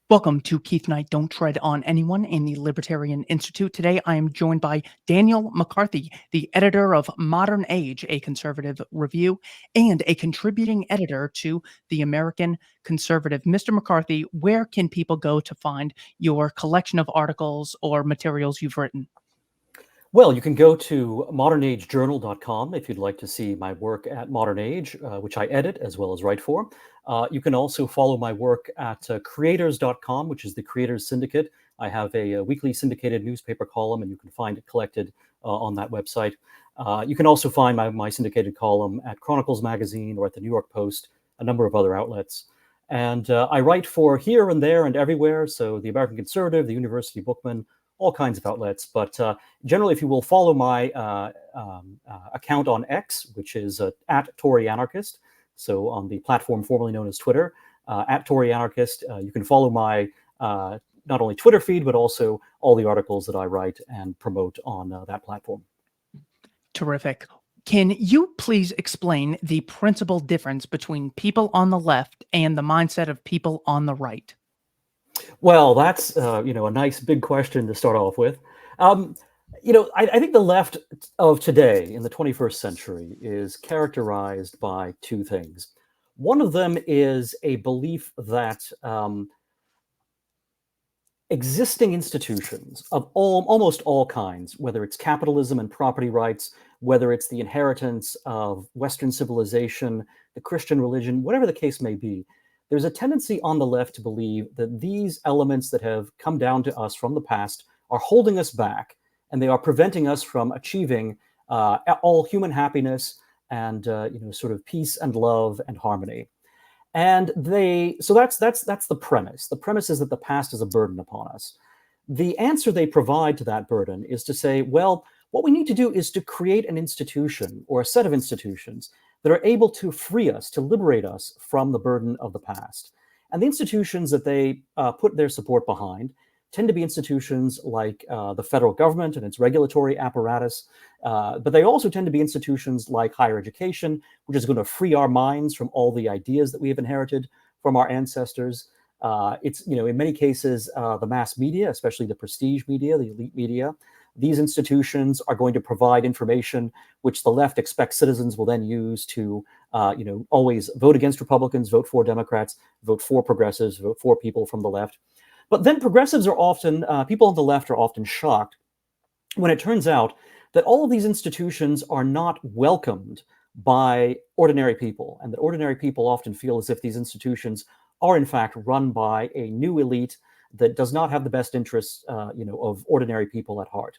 Welcome to Keith Knight Don't Tread on Anyone in the Libertarian Institute. Today I am joined by Daniel McCarthy, the editor of Modern Age, a conservative review, and a contributing editor to the American Conservative. Mr. McCarthy, where can people go to find your collection of articles or materials you've written? Well, you can go to modernagejournal.com if you'd like to see my work at Modern Age, which I edit as well as write for. You can also follow my work at creators.com, which is the Creators Syndicate. I have a weekly syndicated newspaper column, and you can find it collected on that website. You can also find my syndicated column at Chronicles Magazine or at the New York Post, a number of other outlets. And I write for here and there and everywhere, so the American Conservative, the University Bookman, all kinds of outlets. But generally, if you will follow my account on X, which is at Tory Anarchist, so on the platform formerly known as Twitter, at Tory Anarchist, you can follow my not only Twitter feed, but also all the articles that I write and promote on that platform. Terrific. Can you please explain the principal difference between people on the left and the mindset of people on the right? Well, that's a nice big question to start off with. I think the left of today in the 21st century is characterized by two things. One of them is a belief that existing institutions of almost all kinds, whether it's capitalism and property rights, whether it's the inheritance of Western civilization, the Christian religion, whatever the case may be, there's a tendency on the left to believe that these elements that have come down to us from the past are holding us back, and they are preventing us from achieving all human happiness and sort of peace and love and harmony. And so that's the premise. The premise is that the past is a burden upon us. The answer they provide to that burden is to say, well, what we need to do is to create an institution or a set of institutions that are able to free us, to liberate us from the burden of the past. And the institutions that they put their support behind tend to be institutions like the federal government and its regulatory apparatus, but they also tend to be institutions like higher education, which is going to free our minds from all the ideas that we have inherited from our ancestors. It's, in many cases, the mass media, especially the prestige media, the elite media. These institutions are going to provide information which the left expects citizens will then use to, always vote against Republicans, vote for Democrats, vote for progressives, vote for people from the left. But then progressives are often, people on the left are often shocked when it turns out that all of these institutions are not welcomed by ordinary people, and that ordinary people often feel as if these institutions are in fact run by a new elite that does not have the best interests, of ordinary people at heart.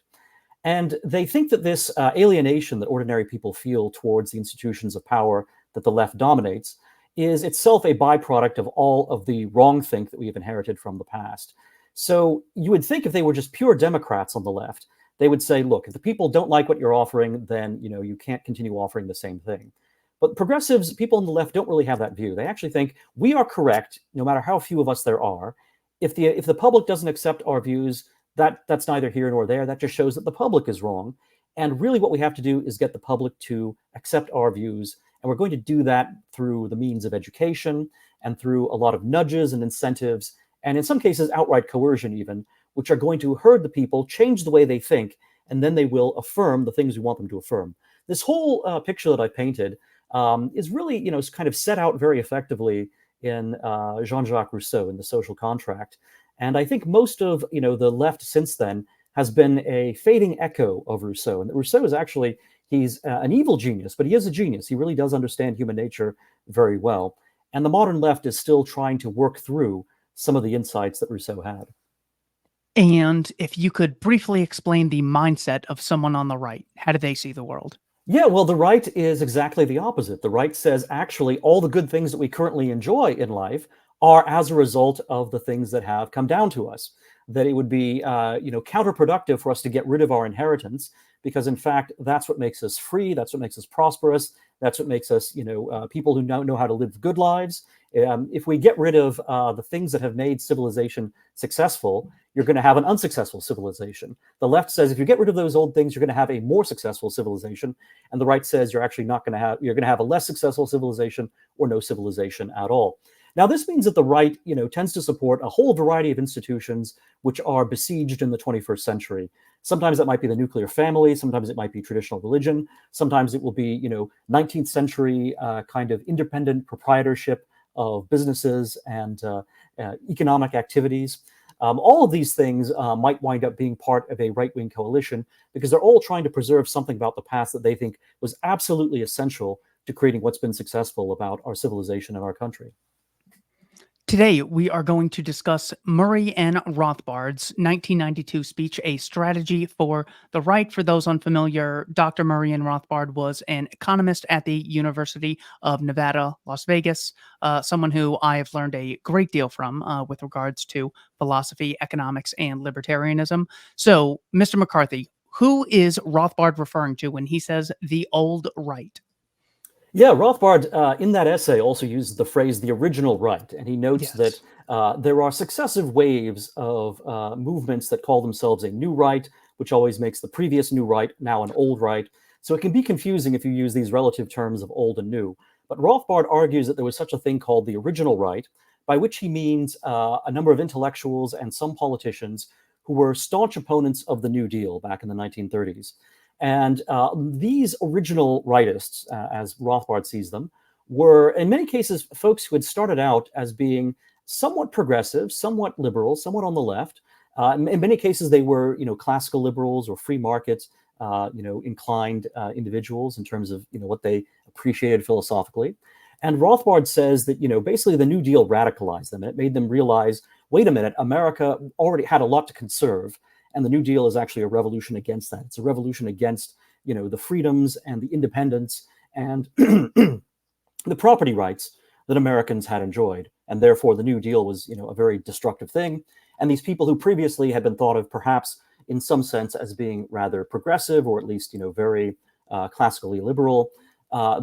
And they think that this alienation that ordinary people feel towards the institutions of power that the left dominates is itself a byproduct of all of the wrongthink that we have inherited from the past. So you would think if they were just pure Democrats on the left, they would say, look, if the people don't like what you're offering, then you can't continue offering the same thing. But progressives, people on the left, don't really have that view. They actually think we are correct, no matter how few of us there are. If the public doesn't accept our views, that's neither here nor there. That just shows that the public is wrong. And really what we have to do is get the public to accept our views. And we're going to do that through the means of education and through a lot of nudges and incentives, and in some cases outright coercion even, which are going to herd the people, change the way they think, and then they will affirm the things we want them to affirm. This whole picture that I painted is really, kind of set out very effectively in Jean-Jacques Rousseau in The Social Contract. And I think most of the left since then has been a fading echo of Rousseau. And Rousseau is actually, he's an evil genius, but he is a genius. He really does understand human nature very well. And the modern left is still trying to work through some of the insights that Rousseau had. And if you could briefly explain the mindset of someone on the right, how do they see the world? Yeah, well, the right is exactly the opposite. The right says, actually, all the good things that we currently enjoy in life are as a result of the things that have come down to us. That it would be, counterproductive for us to get rid of our inheritance, because in fact, that's what makes us free. That's what makes us prosperous. That's what makes us, people who know how to live good lives. If we get rid of the things that have made civilization successful, you're going to have an unsuccessful civilization. The left says if you get rid of those old things, you're going to have a more successful civilization, and the right says you're actually not going to have. You're going to have a less successful civilization or no civilization at all. Now, this means that the right, tends to support a whole variety of institutions which are besieged in the 21st century. Sometimes that might be the nuclear family. Sometimes it might be traditional religion. Sometimes it will be, 19th century kind of independent proprietorship of businesses and economic activities. All of these things might wind up being part of a right-wing coalition because they're all trying to preserve something about the past that they think was absolutely essential to creating what's been successful about our civilization and our country. Today, we are going to discuss Murray and Rothbard's 1992 speech, A Strategy for the Right. For those unfamiliar, Dr. Murray and Rothbard was an economist at the University of Nevada, Las Vegas, someone who I have learned a great deal from with regards to philosophy, economics, and libertarianism. So, Mr. McCarthy, who is Rothbard referring to when he says the old right? Yeah, Rothbard in that essay also uses the phrase the original right. And he notes that there are successive waves of movements that call themselves a new right, which always makes the previous new right now an old right. So it can be confusing if you use these relative terms of old and new. But Rothbard argues that there was such a thing called the original right, by which he means a number of intellectuals and some politicians who were staunch opponents of the New Deal back in the 1930s. And these original rightists, as Rothbard sees them, were in many cases folks who had started out as being somewhat progressive, somewhat liberal, somewhat on the left. In many cases, they were, classical liberals or free market, inclined individuals in terms of, what they appreciated philosophically. And Rothbard says that, basically the New Deal radicalized them, and it made them realize, wait a minute, America already had a lot to conserve. And the New Deal is actually a revolution against that. It's a revolution against, the freedoms and the independence and the property rights that Americans had enjoyed. And therefore, the New Deal was, a very destructive thing. And these people who previously had been thought of perhaps in some sense as being rather progressive or at least, very classically liberal,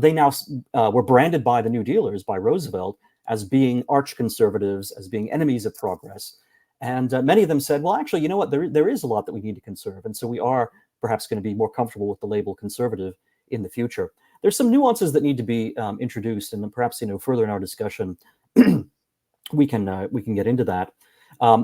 they now were branded by the New Dealers, by Roosevelt, as being arch conservatives, as being enemies of progress. And many of them said, well, actually, you know what, there is a lot that we need to conserve. And so we are perhaps going to be more comfortable with the label conservative in the future. There's some nuances that need to be introduced. And then perhaps, further in our discussion, we can get into that.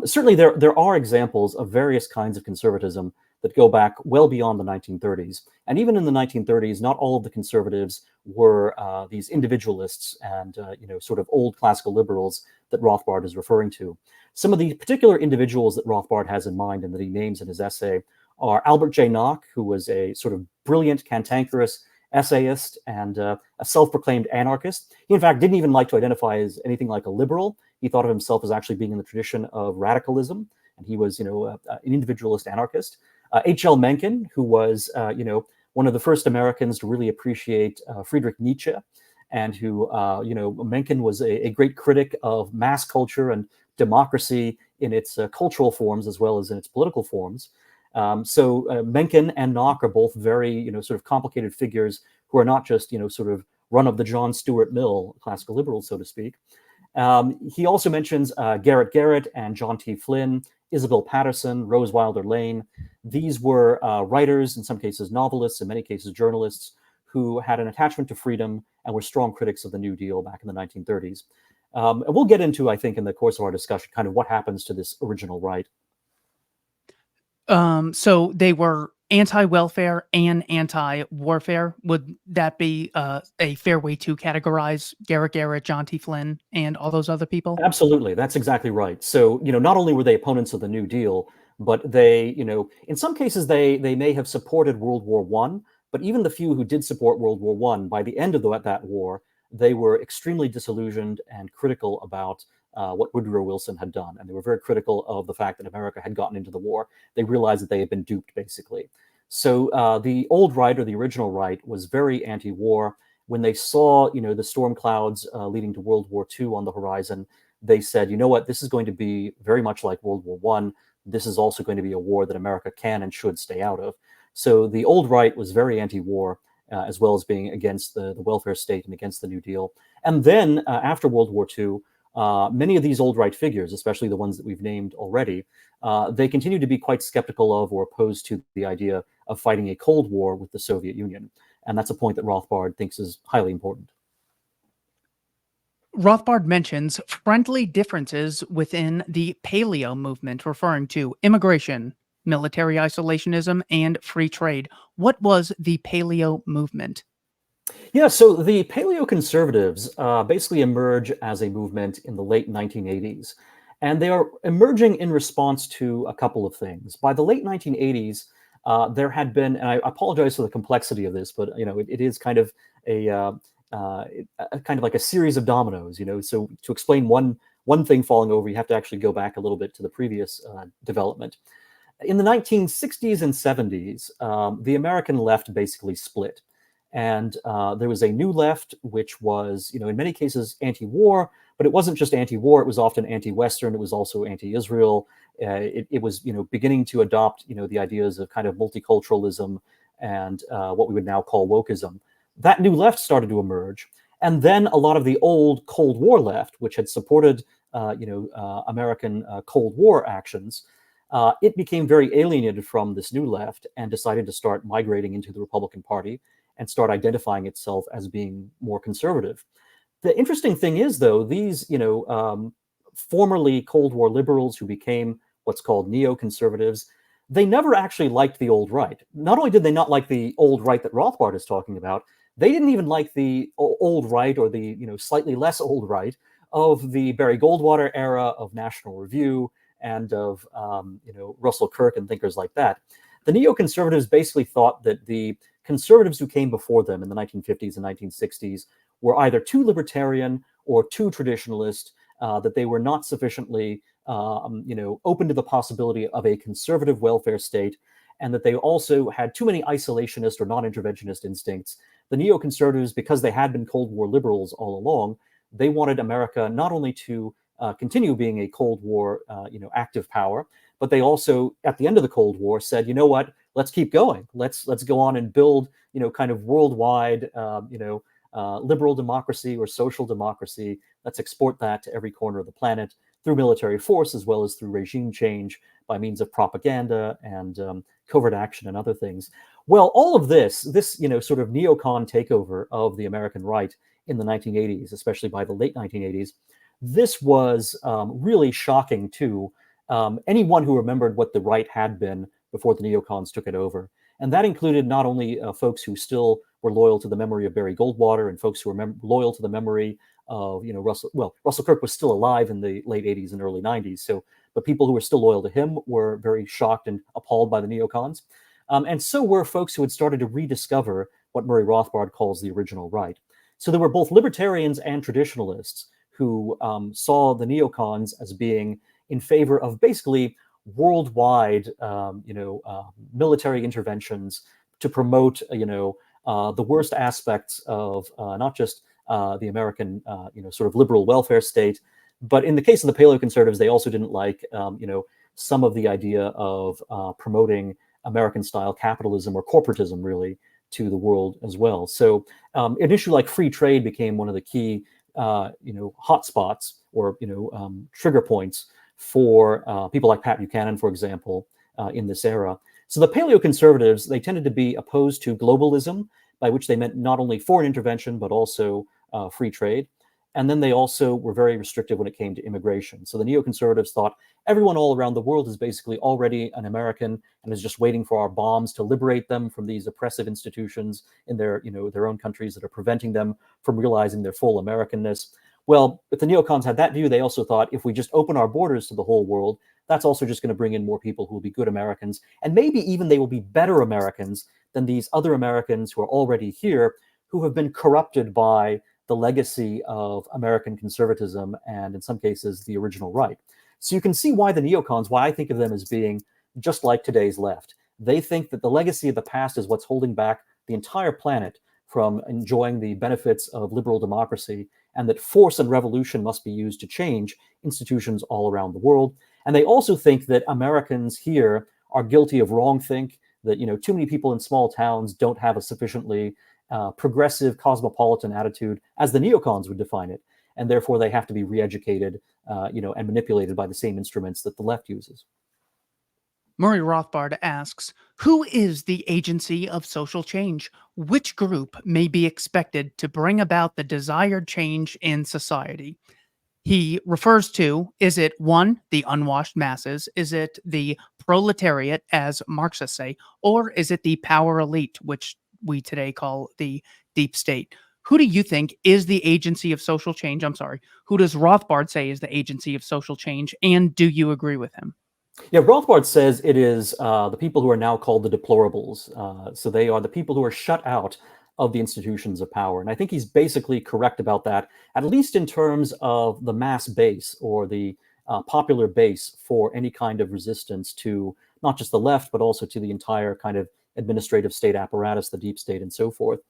Certainly, there are examples of various kinds of conservatism that go back well beyond the 1930s. And even in the 1930s, not all of the conservatives were these individualists and, sort of old classical liberals that Rothbard is referring to. Some of the particular individuals that Rothbard has in mind and that he names in his essay are Albert J. Nock, who was a sort of brilliant, cantankerous essayist and a self-proclaimed anarchist. He, in fact, didn't even like to identify as anything like a liberal. He thought of himself as actually being in the tradition of radicalism, and he was, an individualist anarchist. H.L. Mencken, who was, one of the first Americans to really appreciate Friedrich Nietzsche, and who, Mencken was a great critic of mass culture and democracy in its cultural forms as well as in its political forms. So Mencken and Nock are both very, sort of complicated figures who are not just, sort of run of the John Stuart Mill classical liberals, so to speak. He also mentions Garrett Garrett and John T. Flynn, Isabel Patterson, Rose Wilder Lane. These were writers, in some cases novelists, in many cases journalists, who had an attachment to freedom and were strong critics of the New Deal back in the 1930s. And we'll get into, I think, in the course of our discussion, kind of what happens to this original right. So they were anti-welfare and anti-warfare. Would that be a fair way to categorize Garrett Garrett, John T. Flynn, and all those other people? Absolutely, that's exactly right. So, not only were they opponents of the New Deal, but they, in some cases they may have supported World War I, but even the few who did support World War I, by the end of that war, they were extremely disillusioned and critical about what Woodrow Wilson had done. And they were very critical of the fact that America had gotten into the war. They realized that they had been duped, basically. So the old right, or the original right, was very anti-war. When they saw, the storm clouds leading to World War II on the horizon, they said, you know what, this is going to be very much like World War I. This is also going to be a war that America can and should stay out of. So the old right was very anti-war, as well as being against the welfare state and against the New Deal. And then after World War II, many of these old right figures, especially the ones that we've named already, they continue to be quite skeptical of or opposed to the idea of fighting a Cold War with the Soviet Union. And that's a point that Rothbard thinks is highly important. Rothbard mentions friendly differences within the Paleo movement, referring to immigration, military isolationism, and free trade. What was the Paleo movement? Yeah, so the paleoconservatives basically emerge as a movement in the late 1980s. And they are emerging in response to a couple of things. By the late 1980s, there had been, and I apologize for the complexity of this, but it is kind of uh, kind of like a series of dominoes. So to explain one thing falling over, you have to actually go back a little bit to the previous development. In the 1960s and 70s, the American left basically split. And there was a new left, which was, in many cases anti-war, but it wasn't just anti-war. It was often anti-Western. It was also anti-Israel. It was, beginning to adopt, the ideas of kind of multiculturalism and what we would now call wokeism. That new left started to emerge. And then a lot of the old Cold War left, which had supported, American Cold War actions, it became very alienated from this new left and decided to start migrating into the Republican Party and start identifying itself as being more conservative. The interesting thing is, though, these formerly Cold War liberals who became what's called neoconservatives, they never actually liked the old right. Not only did they not like the old right that Rothbard is talking about, they didn't even like the old right, or the slightly less old right of the Barry Goldwater era of National Review and of Russell Kirk and thinkers like that. The neoconservatives basically thought that the conservatives who came before them in the 1950s and 1960s were either too libertarian or too traditionalist, that they were not sufficiently open to the possibility of a conservative welfare state, and that they also had too many isolationist or non-interventionist instincts. The neoconservatives, because they had been Cold War liberals all along, they wanted America not only to continue being a Cold War, active power, but they also, at the end of the Cold War, said, you know what, let's keep going. Let's go on and build, kind of worldwide, liberal democracy or social democracy. Let's export that to every corner of the planet through military force, as well as through regime change by means of propaganda and covert action and other things. Well, all of this sort of neocon takeover of the American right in the 1980s, especially by the late 1980s, this was really shocking to anyone who remembered what the right had been before the neocons took it over. And that included not only folks who still were loyal to the memory of Barry Goldwater and folks who were loyal to the memory of Russell Kirk was still alive in the late 80s and early 90s. So, but people who were still loyal to him were very shocked and appalled by the neocons. And so were folks who had started to rediscover what Murray Rothbard calls the original right. So there were both libertarians and traditionalists who saw the neocons as being in favor of basically worldwide, military interventions to promote, the worst aspects of not just the American, sort of liberal welfare state, but in the case of the paleoconservatives, they also didn't like, some of the idea of promoting American-style capitalism or corporatism, really, to the world as well. So an issue like free trade became one of the key, hotspots or trigger points for people like Pat Buchanan, for example, in this era. So the paleoconservatives, they tended to be opposed to globalism, by which they meant not only foreign intervention, but also free trade. And then they also were very restrictive when it came to immigration. So the neoconservatives thought everyone all around the world is basically already an American and is just waiting for our bombs to liberate them from these oppressive institutions in their own countries that are preventing them from realizing their full Americanness. Well, if the neocons had that view, they also thought if we just open our borders to the whole world, that's also just going to bring in more people who will be good Americans. And maybe even they will be better Americans than these other Americans who are already here, who have been corrupted by the legacy of American conservatism and in some cases the original right. So you can see why the neocons, why I think of them as being just like today's left. They think that the legacy of the past is what's holding back the entire planet from enjoying the benefits of liberal democracy, and that force and revolution must be used to change institutions all around the world. And they also think that Americans here are guilty of wrongthink, that too many people in small towns don't have a sufficiently progressive cosmopolitan attitude, as the neocons would define it, and therefore they have to be re-educated, and manipulated by the same instruments that the left uses. Murray asks, who is the agency of social change? Which group may be expected to bring about the desired change in society? He refers to, is it one, the unwashed masses? Is it the proletariat, as Marxists say? Or is it the power elite, which we today call the deep state? Who do you think is the agency of social change? I'm sorry. Who does Rothbard say is the agency of social change? And do you agree with him? Yeah, Rothbard says it is the people who are now called the deplorables. So they are the people who are shut out of the institutions of power. And I think he's basically correct about that, at least in terms of the mass base or the popular base for any kind of resistance to not just the left, but also to the entire kind of administrative state apparatus, the deep state, and so forth.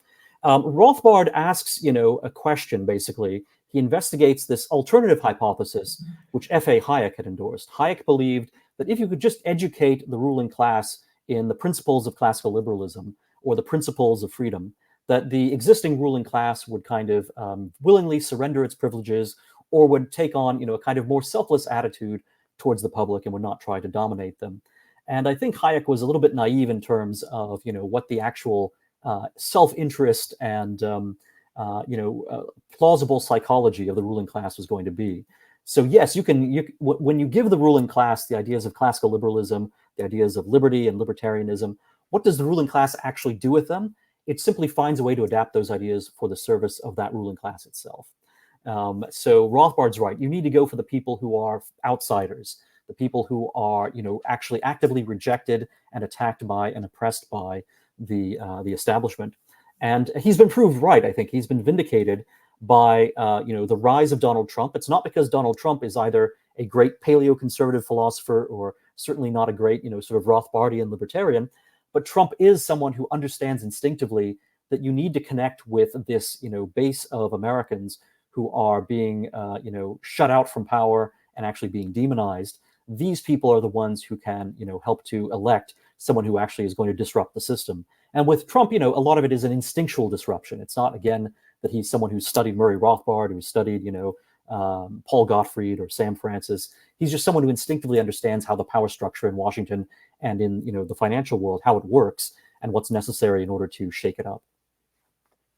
Rothbard asks, a question, basically. He investigates this alternative hypothesis, which F.A. Hayek had endorsed. Hayek believed that if you could just educate the ruling class in the principles of classical liberalism or the principles of freedom, that the existing ruling class would kind of willingly surrender its privileges or would take on, a kind of more selfless attitude towards the public and would not try to dominate them. And I think Hayek was a little bit naive in terms of, what the actual self-interest and, plausible psychology of the ruling class was going to be. So yes, when you give the ruling class the ideas of classical liberalism, the ideas of liberty and libertarianism, what does the ruling class actually do with them? It simply finds a way to adapt those ideas for the service of that ruling class itself. So Rothbard's right. You need to go for the people who are outsiders, the people who are, actually actively rejected and attacked by and oppressed by the establishment. And he's been proved right. I think he's been vindicated by the rise of Donald Trump. It's not because Donald Trump is either a great paleoconservative philosopher or certainly not a great, sort of Rothbardian libertarian, but Trump is someone who understands instinctively that you need to connect with this, base of Americans who are being, shut out from power and actually being demonized. These people are the ones who can, help to elect someone who actually is going to disrupt the system. And with Trump, a lot of it is an instinctual disruption. It's not, again, that he's someone who studied Murray Rothbard, who studied, Paul Gottfried or Sam Francis. He's just someone who instinctively understands how the power structure in Washington and in, the financial world, how it works and what's necessary in order to shake it up.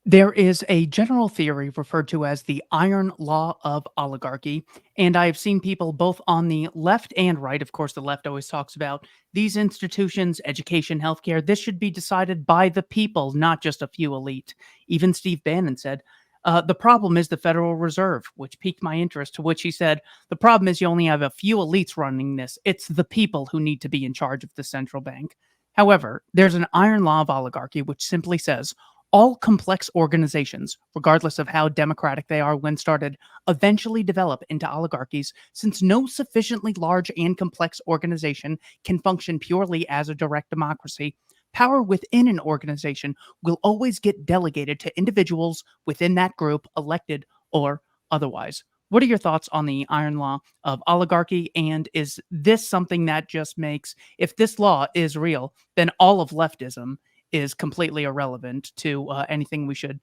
There is a general theory referred to as the iron law of oligarchy, and I've seen people both on the left and right. Of course, the left always talks about these institutions, education, healthcare. This should be decided by the people, not just a few elite. Even Steve Bannon said, the problem is the Federal Reserve, which piqued my interest, to which he said, the problem is you only have a few elites running this. It's the people who need to be in charge of the central bank. However, there's an iron law of oligarchy, which simply says all complex organizations, regardless of how democratic they are when started, eventually develop into oligarchies, since no sufficiently large and complex organization can function purely as a direct democracy. Power within an organization will always get delegated to individuals within that group, elected or otherwise. What are your thoughts on the iron law of oligarchy? And is this something that just makes, if this law is real, then all of leftism is completely irrelevant to anything we should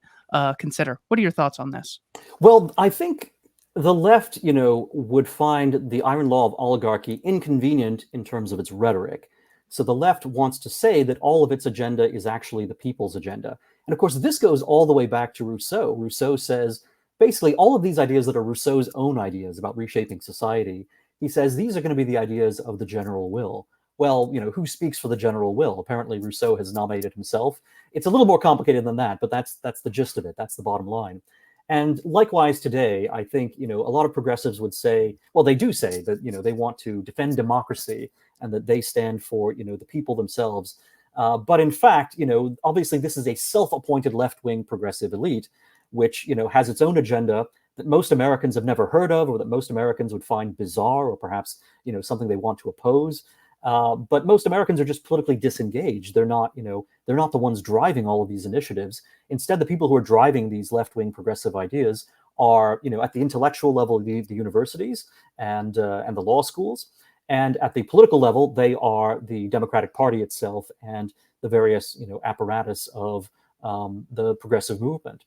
consider? What are your thoughts on this? Well, I think the left, would find the iron law of oligarchy inconvenient in terms of its rhetoric. So the left wants to say that all of its agenda is actually the people's agenda. And of course, this goes all the way back to Rousseau. Rousseau says basically all of these ideas that are Rousseau's own ideas about reshaping society, he says these are going to be the ideas of the general will. Well, who speaks for the general will? Apparently Rousseau has nominated himself. It's a little more complicated than that, but that's the gist of it. That's the bottom line. And likewise today, I think, a lot of progressives would say, well, they do say that, they want to defend democracy and that they stand for, the people themselves. But in fact, obviously this is a self-appointed left-wing progressive elite, which, has its own agenda that most Americans have never heard of, or that most Americans would find bizarre, or perhaps, something they want to oppose. But most Americans are just politically disengaged. They're not, they're not the ones driving all of these initiatives. Instead, the people who are driving these left-wing progressive ideas are, at the intellectual level, the universities and the law schools, and at the political level, they are the Democratic Party itself and the various, apparatus of the progressive movement.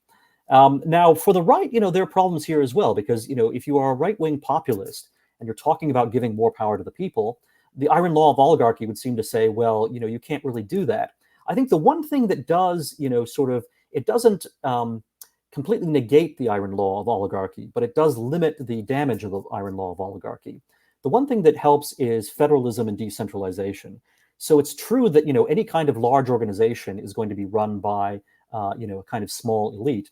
Now, for the right, there are problems here as well, because if you are a right-wing populist and you're talking about giving more power to the people, the iron law of oligarchy would seem to say, well, you can't really do that. I think the one thing that does, it doesn't completely negate the iron law of oligarchy, but it does limit the damage of the iron law of oligarchy. The one thing that helps is federalism and decentralization. So it's true that, any kind of large organization is going to be run by, a kind of small elite.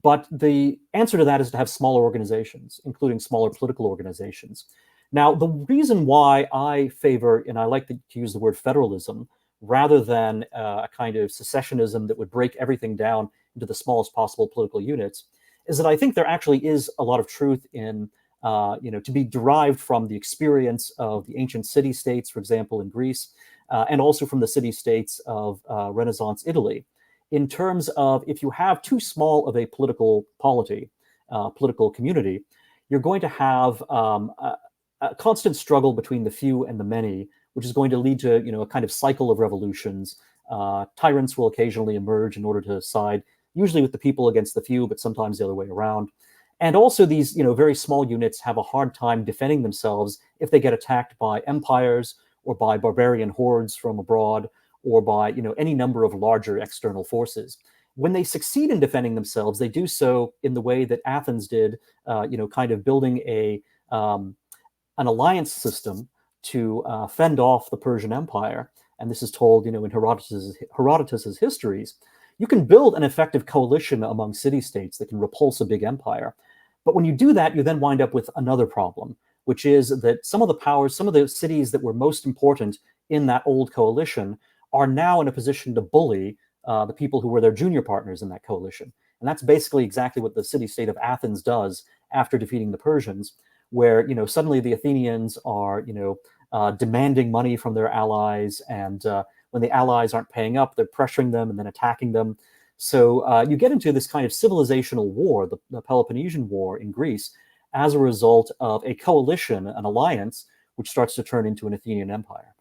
But the answer to that is to have smaller organizations, including smaller political organizations. Now, the reason why I favor, and I like to use the word federalism, rather than a kind of secessionism that would break everything down into the smallest possible political units, is that I think there actually is a lot of truth in, to be derived from the experience of the ancient city-states, for example, in Greece, and also from the city-states of Renaissance Italy, in terms of if you have too small of a political polity, political community, you're going to have a constant struggle between the few and the many, which is going to lead to a kind of cycle of revolutions. Tyrants will occasionally emerge in order to side, usually with the people against the few, but sometimes the other way around. And also these very small units have a hard time defending themselves if they get attacked by empires or by barbarian hordes from abroad, or by any number of larger external forces. When they succeed in defending themselves, they do so in the way that Athens did, kind of building an alliance system to fend off the Persian Empire. And this is told, in Herodotus's histories. You can build an effective coalition among city-states that can repulse a big empire. But when you do that, you then wind up with another problem, which is that some of the powers, some of the cities that were most important in that old coalition are now in a position to bully the people who were their junior partners in that coalition. And that's basically exactly what the city-state of Athens does after defeating the Persians, where suddenly the Athenians are demanding money from their allies, and when the allies aren't paying up, they're pressuring them and then attacking them. So you get into this kind of civilizational war, the Peloponnesian War in Greece, as a result of a coalition, an alliance, which starts to turn into an Athenian empire.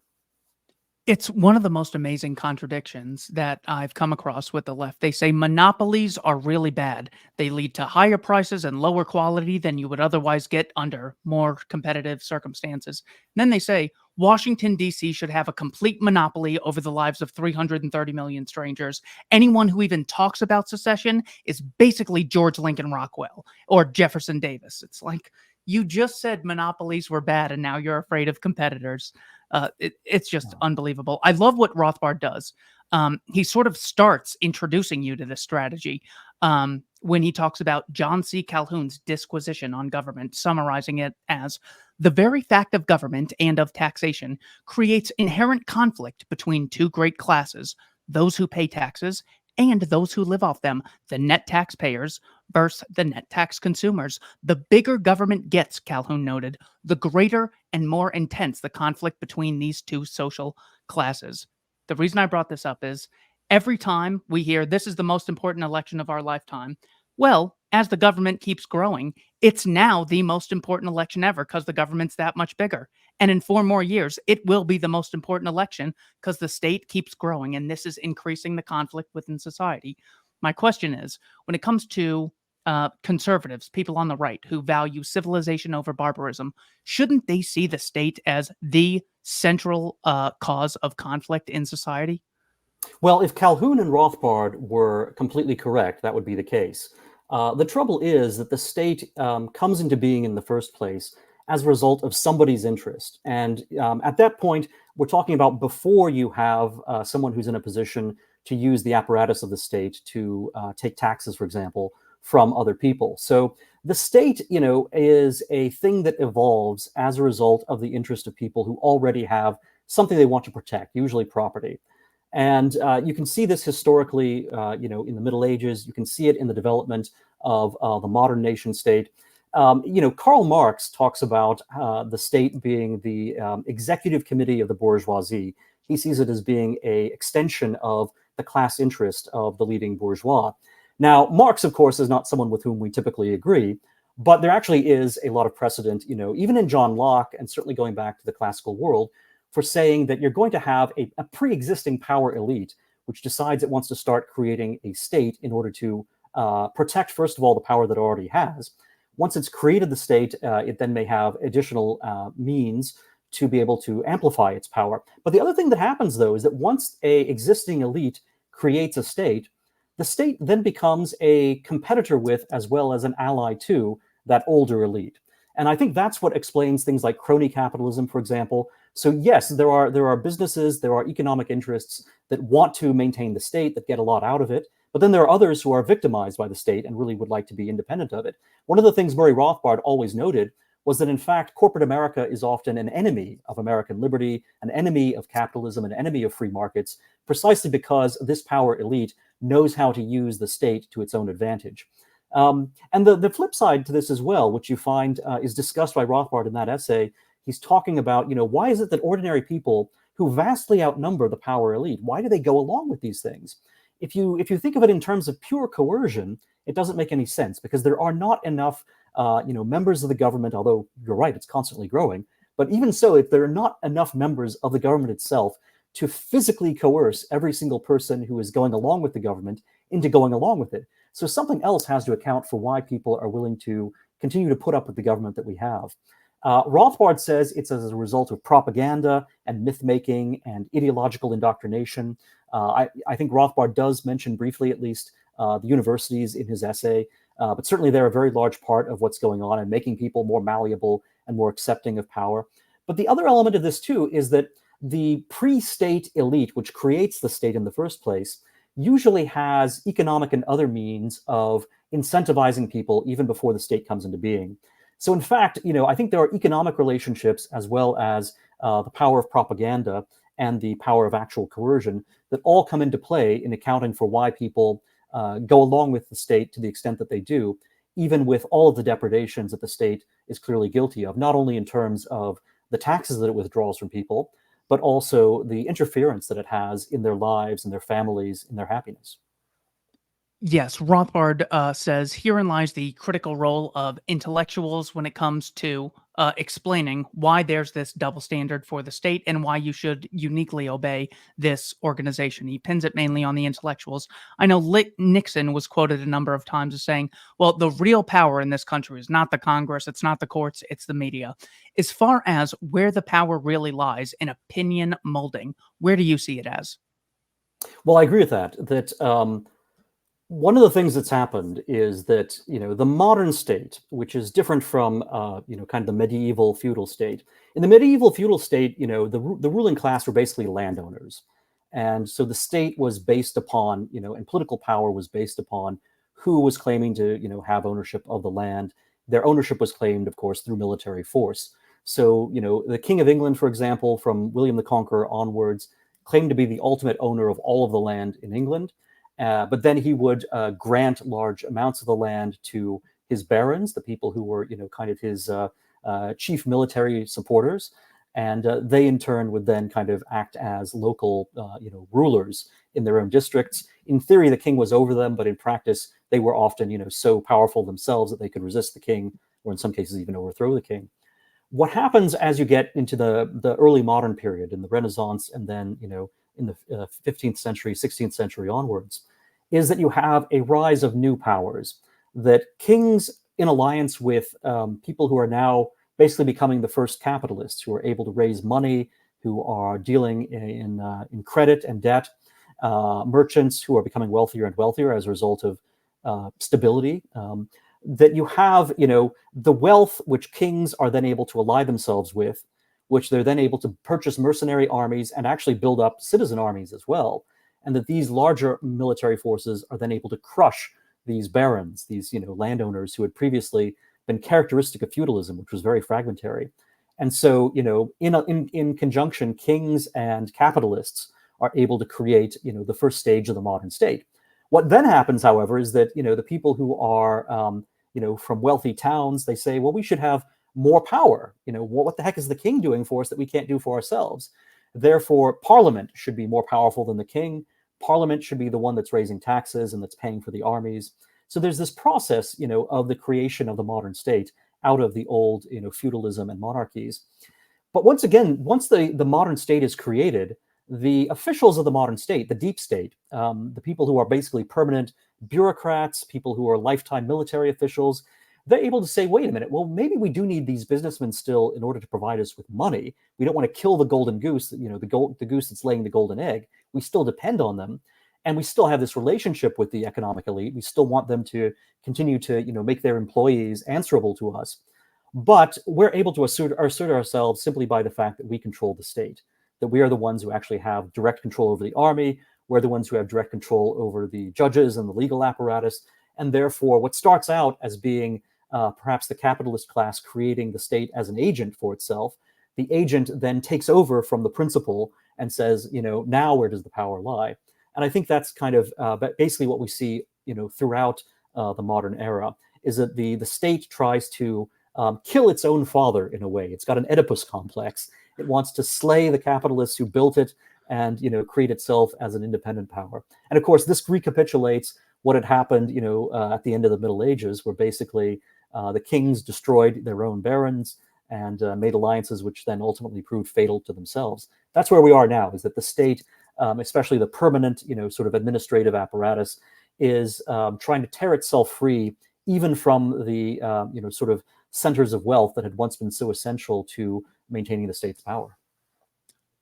It's one of the most amazing contradictions that I've come across with the left. They say monopolies are really bad. They lead to higher prices and lower quality than you would otherwise get under more competitive circumstances. And then they say Washington, D.C. should have a complete monopoly over the lives of 330 million strangers. Anyone who even talks about secession is basically George Lincoln Rockwell or Jefferson Davis. It's like, you just said monopolies were bad and now you're afraid of competitors. It's just unbelievable. I love what Rothbard does. He sort of starts introducing you to this strategy when he talks about John C. Calhoun's disquisition on government, summarizing it as the very fact of government and of taxation creates inherent conflict between two great classes, those who pay taxes and those who live off them, the net taxpayers versus the net tax consumers. The bigger government gets, Calhoun noted, the greater and more intense the conflict between these two social classes. The reason I brought this up is every time we hear this is the most important election of our lifetime, well, as the government keeps growing, it's now the most important election ever because the government's that much bigger. And in 4 more years, it will be the most important election because the state keeps growing, and this is increasing the conflict within society. My question is, when it comes to conservatives, people on the right who value civilization over barbarism, shouldn't they see the state as the central cause of conflict in society? Well, if Calhoun and Rothbard were completely correct, that would be the case. The trouble is that the state comes into being in the first place as a result of somebody's interest. And at that point, we're talking about before you have someone who's in a position to use the apparatus of the state to take taxes, for example, from other people. So the state, is a thing that evolves as a result of the interest of people who already have something they want to protect, usually property. And you can see this historically, in the Middle Ages. You can see it in the development of the modern nation state. Karl Marx talks about the state being the executive committee of the bourgeoisie. He sees it as being an extension of the class interest of the leading bourgeois. Now, Marx, of course, is not someone with whom we typically agree, but there actually is a lot of precedent, even in John Locke, and certainly going back to the classical world, for saying that you're going to have a pre-existing power elite, which decides it wants to start creating a state in order to protect, first of all, the power that it already has. Once it's created the state, it then may have additional means to be able to amplify its power. But the other thing that happens, though, is that once a existing elite creates a state, the state then becomes a competitor with, as well as an ally to, that older elite. And I think that's what explains things like crony capitalism, for example. So yes, there are businesses, there are economic interests that want to maintain the state, that get a lot out of it. But then there are others who are victimized by the state and really would like to be independent of it. One of the things Murray Rothbard always noted was that, in fact, corporate America is often an enemy of American liberty, an enemy of capitalism, an enemy of free markets, precisely because this power elite knows how to use the state to its own advantage. And the flip side to this as well, which you find is discussed by Rothbard in that essay, he's talking about, why is it that ordinary people who vastly outnumber the power elite, why do they go along with these things? If you think of it in terms of pure coercion, it doesn't make any sense, because there are not enough members of the government, although you're right, it's constantly growing. But even so, if there are not enough members of the government itself to physically coerce every single person who is going along with the government into going along with it. So something else has to account for why people are willing to continue to put up with the government that we have. Rothbard says it's as a result of propaganda and myth-making and ideological indoctrination. I think Rothbard does mention briefly, at least, the universities in his essay, but certainly they're a very large part of what's going on and making people more malleable and more accepting of power. But the other element of this, too, is that the pre-state elite, which creates the state in the first place, usually has economic and other means of incentivizing people even before the state comes into being. So in fact, I think there are economic relationships as well as the power of propaganda and the power of actual coercion that all come into play in accounting for why people go along with the state to the extent that they do, even with all of the depredations that the state is clearly guilty of, not only in terms of the taxes that it withdraws from people, but also the interference that it has in their lives and their families and their happiness. Yes, Rothbard says herein lies the critical role of intellectuals when it comes to explaining why there's this double standard for the state and why you should uniquely obey this organization. He pins it mainly on the intellectuals. I know Nixon was quoted a number of times as saying, well, the real power in this country is not the Congress, it's not the courts, it's the media. As far as where the power really lies in opinion molding, where do you see it as? Well, I agree with that. One of the things that's happened is that, the modern state, which is different from, kind of the medieval feudal state. In the medieval feudal state, the ruling class were basically landowners. And so the state was based upon, and political power was based upon who was claiming to, have ownership of the land. Their ownership was claimed, of course, through military force. So, the King of England, for example, from William the Conqueror onwards, claimed to be the ultimate owner of all of the land in England. But then he would grant large amounts of the land to his barons, the people who were, kind of his chief military supporters. And they, in turn, would then kind of act as local, rulers in their own districts. In theory, the king was over them, but in practice, they were often, so powerful themselves that they could resist the king, or in some cases, even overthrow the king. What happens as you get into the early modern period, in the Renaissance, and then, in the 15th century, 16th century onwards, is that you have a rise of new powers, that kings in alliance with people who are now basically becoming the first capitalists, who are able to raise money, who are dealing in credit and debt, merchants who are becoming wealthier and wealthier as a result of stability, that you have, the wealth which kings are then able to ally themselves with, which they're then able to purchase mercenary armies and actually build up citizen armies as well. And that these larger military forces are then able to crush these barons, these landowners who had previously been characteristic of feudalism, which was very fragmentary. And so, in conjunction, kings and capitalists are able to create, the first stage of the modern state. What then happens, however, is that the people who are from wealthy towns, they say, well, we should have more power. What the heck is the king doing for us that we can't do for ourselves? Therefore, Parliament should be more powerful than the king. Parliament should be the one that's raising taxes and that's paying for the armies. So there's this process, of the creation of the modern state out of the old, feudalism and monarchies. But once again, once the modern state is created, the officials of the modern state, the deep state, the people who are basically permanent bureaucrats, people who are lifetime military officials, they're able to say, wait a minute, well, maybe we do need these businessmen still in order to provide us with money. We don't want to kill the golden goose, the goose that's laying the golden egg. We still depend on them. And we still have this relationship with the economic elite. We still want them to continue to, make their employees answerable to us. But we're able to assert ourselves simply by the fact that we control the state, that we are the ones who actually have direct control over the army. We're the ones who have direct control over the judges and the legal apparatus. And therefore, what starts out as being perhaps the capitalist class creating the state as an agent for itself, the agent then takes over from the principal and says, now where does the power lie? And I think that's kind of basically what we see, throughout the modern era, is that the state tries to kill its own father in a way. It's got an Oedipus complex. It wants to slay the capitalists who built it and, create itself as an independent power. And of course, this recapitulates what had happened, at the end of the Middle Ages, where basically the kings destroyed their own barons and made alliances which then ultimately proved fatal to themselves. That's where we are now, is that the state, especially the permanent, sort of administrative apparatus, is trying to tear itself free even from the, sort of centers of wealth that had once been so essential to maintaining the state's power.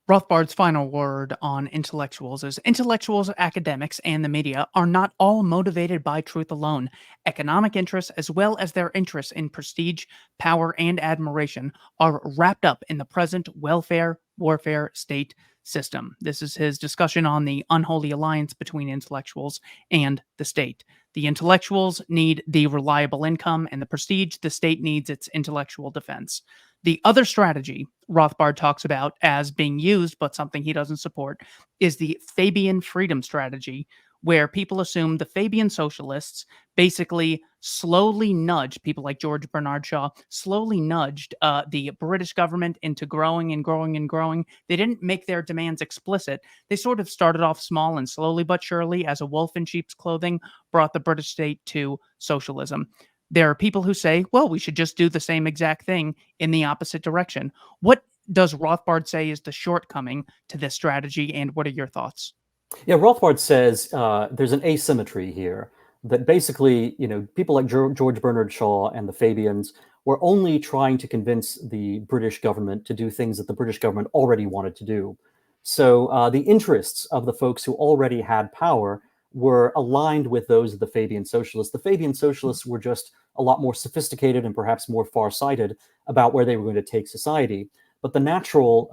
Rothbard's final word on intellectuals is intellectuals, academics, and the media are not all motivated by truth alone. Economic interests, as well as their interests in prestige, power, and admiration, are wrapped up in the present welfare, warfare state system. This is his discussion on the unholy alliance between intellectuals and the state. The intellectuals need the reliable income, and the prestige, the state needs its intellectual defense. The other strategy Rothbard talks about as being used, but something he doesn't support, is the Fabian freedom strategy, where people assume the Fabian socialists basically slowly nudged people like George Bernard Shaw, slowly nudged the British government into growing and growing and growing. They didn't make their demands explicit. They sort of started off small and slowly but surely, as a wolf in sheep's clothing, brought the British state to socialism. There are people who say, well, we should just do the same exact thing in the opposite direction. What does Rothbard say is the shortcoming to this strategy, and what are your thoughts? Yeah, Rothbard says there's an asymmetry here, that basically, people like George Bernard Shaw and the Fabians were only trying to convince the British government to do things that the British government already wanted to do. So the interests of the folks who already had power were aligned with those of the Fabian socialists. The Fabian socialists were just a lot more sophisticated and perhaps more far-sighted about where they were going to take society. But the natural,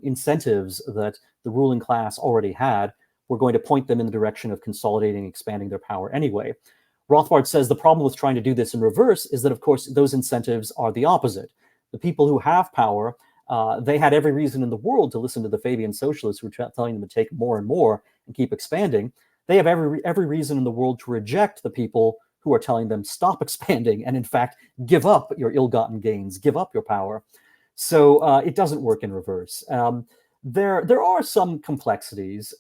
incentives that the ruling class already had were going to point them in the direction of consolidating, expanding their power anyway. Rothbard says the problem with trying to do this in reverse is that, of course, those incentives are the opposite. The people who have power, they had every reason in the world to listen to the Fabian socialists who were telling them to take more and more and keep expanding. They have every reason in the world to reject the people who are telling them stop expanding and, in fact, give up your ill-gotten gains, give up your power. So it doesn't work in reverse. There are some complexities.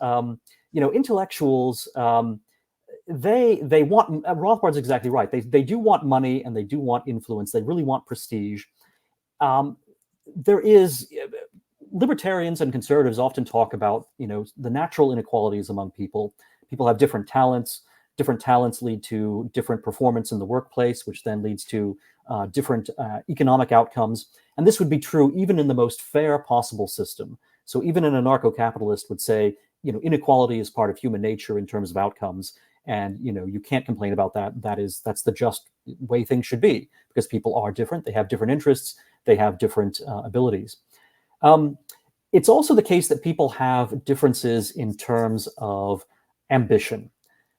Intellectuals, they want, Rothbard's exactly right. They do want money and they do want influence. They really want prestige. There is, libertarians and conservatives often talk about, the natural inequalities among people. People have different talents. Different talents lead to different performance in the workplace, which then leads to different economic outcomes. And this would be true even in the most fair possible system. So even an anarcho-capitalist would say, inequality is part of human nature in terms of outcomes. And, you can't complain about that. That's the just way things should be, because people are different. They have different interests. They have different abilities. It's also the case that people have differences in terms of ambition.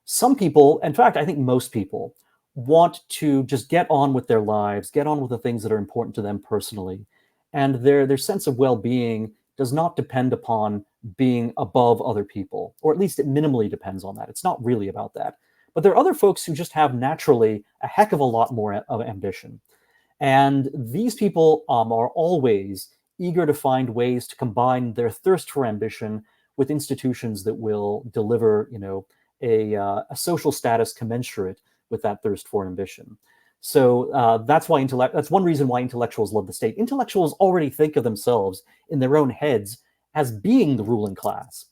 Some people, in fact, I think most people, want to just get on with their lives, get on with the things that are important to them personally. And their sense of well-being does not depend upon being above other people, or at least it minimally depends on that. It's not really about that. But there are other folks who just have naturally a heck of a lot more of ambition. And these people are always eager to find ways to combine their thirst for ambition with institutions that will deliver, a social status commensurate with that thirst for ambition. So that's one reason why intellectuals love the state. Intellectuals already think of themselves in their own heads as being the ruling class.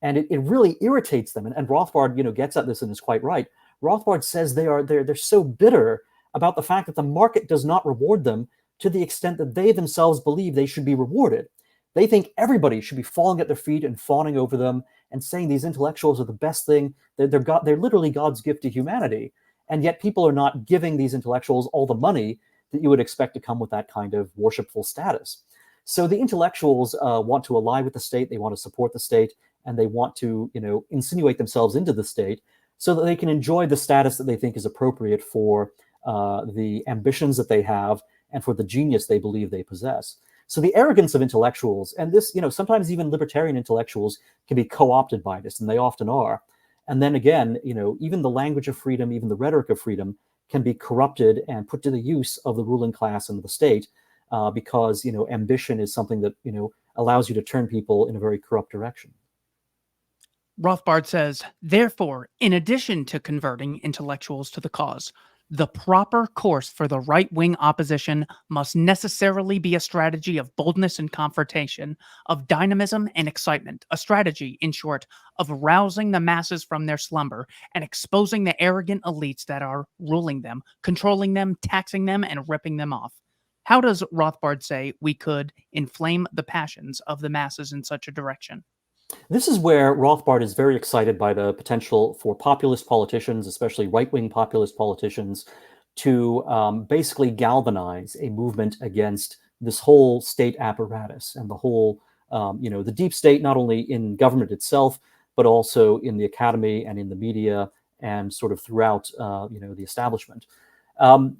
And it really irritates them. And Rothbard, gets at this and is quite right. Rothbard says they're so bitter about the fact that the market does not reward them to the extent that they themselves believe they should be rewarded. They think everybody should be falling at their feet and fawning over them and saying these intellectuals are the best thing. They're literally God's gift to humanity. And yet people are not giving these intellectuals all the money that you would expect to come with that kind of worshipful status. So the intellectuals want to ally with the state, they want to support the state, and they want to, insinuate themselves into the state so that they can enjoy the status that they think is appropriate for the ambitions that they have and for the genius they believe they possess. So the arrogance of intellectuals, and this, sometimes even libertarian intellectuals can be co-opted by this, and they often are. And then again, even the language of freedom, even the rhetoric of freedom can be corrupted and put to the use of the ruling class and the state because, ambition is something that, allows you to turn people in a very corrupt direction. Rothbard says, therefore, in addition to converting intellectuals to the cause, the proper course for the right-wing opposition must necessarily be a strategy of boldness and confrontation, of dynamism and excitement, a strategy, in short, of rousing the masses from their slumber and exposing the arrogant elites that are ruling them, controlling them, taxing them, and ripping them off. How does Rothbard say we could inflame the passions of the masses in such a direction? This is where Rothbard is very excited by the potential for populist politicians, especially right-wing populist politicians, to basically galvanize a movement against this whole state apparatus and the whole, the deep state, not only in government itself, but also in the academy and in the media and sort of throughout, the establishment.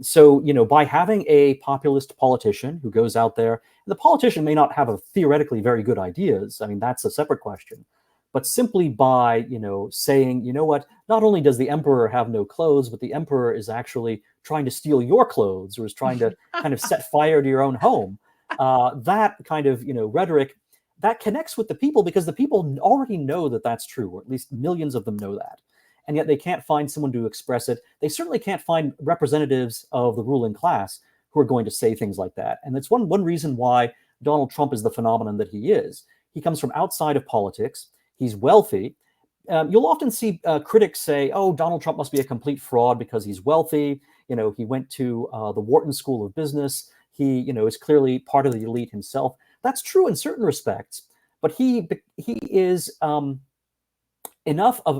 So, by having a populist politician who goes out there, the politician may not have a theoretically very good ideas. I mean, that's a separate question. But simply by, saying, what, not only does the emperor have no clothes, but the emperor is actually trying to steal your clothes or is trying to kind of set fire to your own home. That kind of, rhetoric, that connects with the people because the people already know that that's true, or at least millions of them know that. And yet they can't find someone to express it. They certainly can't find representatives of the ruling class who are going to say things like that. And that's one reason why Donald Trump is the phenomenon that he is. He comes from outside of politics. He's wealthy. You'll often see critics say, oh, Donald Trump must be a complete fraud because he's wealthy. He went to the Wharton School of Business. He, is clearly part of the elite himself. That's true in certain respects, but he is...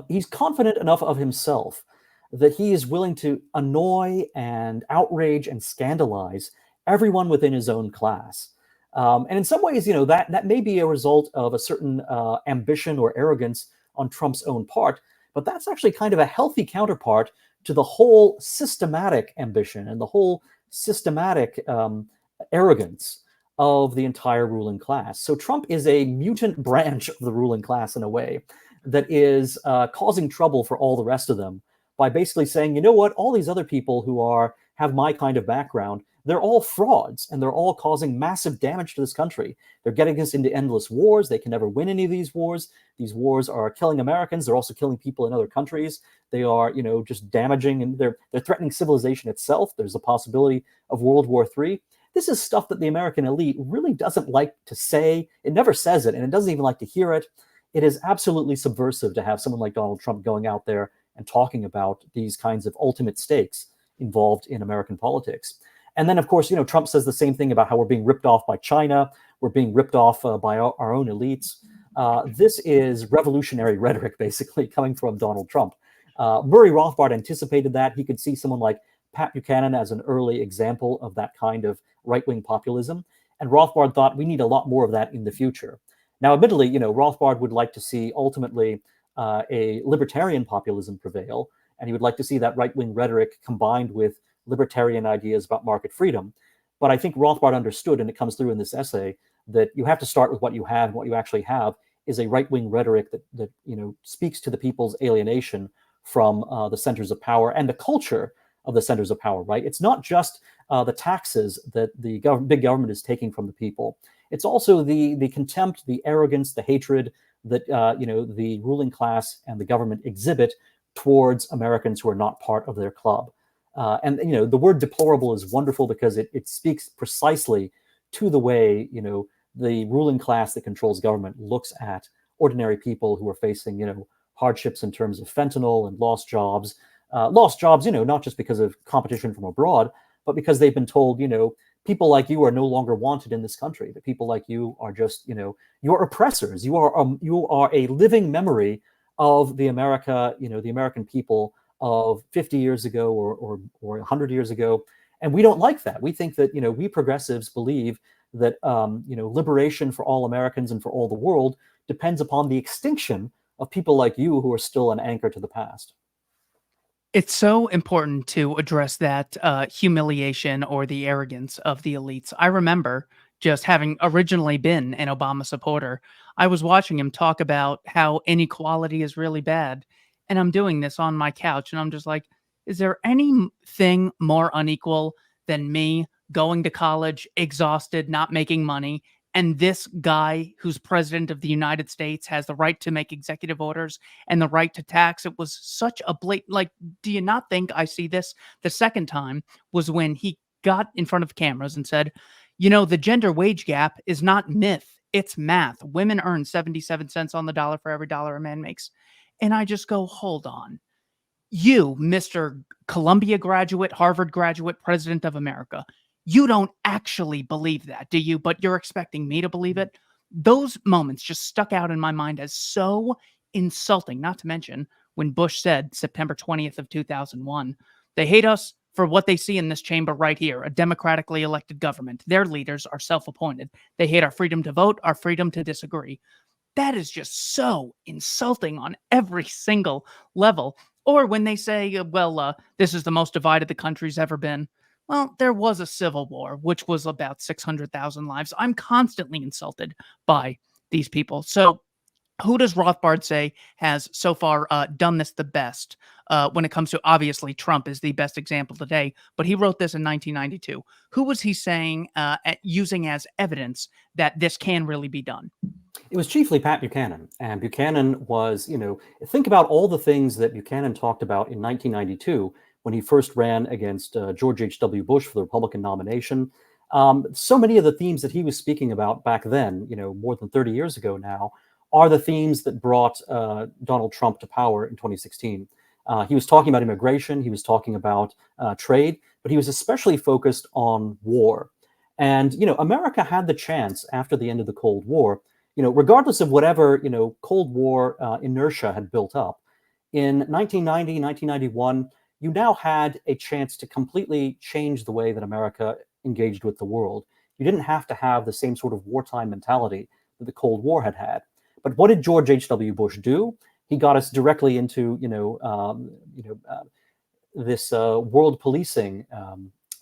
he's confident enough of himself that he is willing to annoy and outrage and scandalize everyone within his own class. And in some ways, that may be a result of a certain ambition or arrogance on Trump's own part, but that's actually kind of a healthy counterpart to the whole systematic ambition and the whole systematic arrogance of the entire ruling class. So Trump is a mutant branch of the ruling class in a way that is causing trouble for all the rest of them by basically saying, what, all these other people who have my kind of background, they're all frauds and they're all causing massive damage to this country. They're getting us into endless wars. They can never win any of these wars. These wars are killing Americans. They're also killing people in other countries. They are, just damaging, and they're threatening civilization itself. There's a possibility of World War III. This is stuff that the American elite really doesn't like to say. It never says it, and it doesn't even like to hear it. It is absolutely subversive to have someone like Donald Trump going out there and talking about these kinds of ultimate stakes involved in American politics. And then, of course, Trump says the same thing about how we're being ripped off by China. We're being ripped off by our own elites. This is revolutionary rhetoric, basically, coming from Donald Trump. Murray Rothbard anticipated that. He could see someone like Pat Buchanan as an early example of that kind of right-wing populism. And Rothbard thought we need a lot more of that in the future. Now, admittedly, Rothbard would like to see ultimately a libertarian populism prevail, and he would like to see that right-wing rhetoric combined with libertarian ideas about market freedom. But I think Rothbard understood, and it comes through in this essay, that you have to start with what you have, and what you actually have is a right-wing rhetoric that speaks to the people's alienation from the centers of power and the culture of the centers of power, right? It's not just the taxes that the big government is taking from the people. It's also the contempt, the arrogance, the hatred that the ruling class and the government exhibit towards Americans who are not part of their club. And the word deplorable is wonderful because it speaks precisely to the way the ruling class that controls government looks at ordinary people who are facing hardships in terms of fentanyl and lost jobs, lost jobs, not just because of competition from abroad, but because they've been told, people like you are no longer wanted in this country. That people like you are just, you're oppressors. You are a living memory of the the American people of 50 years ago or 100 years ago. And we don't like that. We think that, we progressives believe that, liberation for all Americans and for all the world depends upon the extinction of people like you who are still an anchor to the past. It's so important to address that humiliation or the arrogance of the elites. I remember just having originally been an Obama supporter, I was watching him talk about how inequality is really bad. And I'm doing this on my couch, and I'm just like, is there anything more unequal than me going to college, exhausted, not making money? And this guy who's president of the United States has the right to make executive orders and the right to tax. It was such a blatant, like, do you not think I see this? The second time was when he got in front of cameras and said, the gender wage gap is not myth, it's math. Women earn 77 cents on the dollar for every dollar a man makes. And I just go, hold on. You, Mr. Columbia graduate, Harvard graduate, president of America, you don't actually believe that, do you? But you're expecting me to believe it? Those moments just stuck out in my mind as so insulting, not to mention when Bush said September 20th of 2001, they hate us for what they see in this chamber right here, a democratically elected government. Their leaders are self-appointed. They hate our freedom to vote, our freedom to disagree. That is just so insulting on every single level. Or when they say, this is the most divided the country's ever been. Well, there was a civil war, which was about 600,000 lives. I'm constantly insulted by these people. So who does Rothbard say has so far done this the best when it comes to, obviously, Trump is the best example today, but he wrote this in 1992. Who was he saying using as evidence that this can really be done? It was chiefly Pat Buchanan. And Buchanan was, think about all the things that Buchanan talked about in 1992 when he first ran against George H.W. Bush for the Republican nomination. So many of the themes that he was speaking about back then, more than 30 years ago now, are the themes that brought Donald Trump to power in 2016. He was talking about immigration, he was talking about trade, but he was especially focused on war. And, America had the chance after the end of the Cold War, regardless of whatever, Cold War inertia had built up. In 1990, 1991, you now had a chance to completely change the way that America engaged with the world. You didn't have to have the same sort of wartime mentality that the Cold War had had. But what did George H.W. Bush do? He got us directly into, this world policing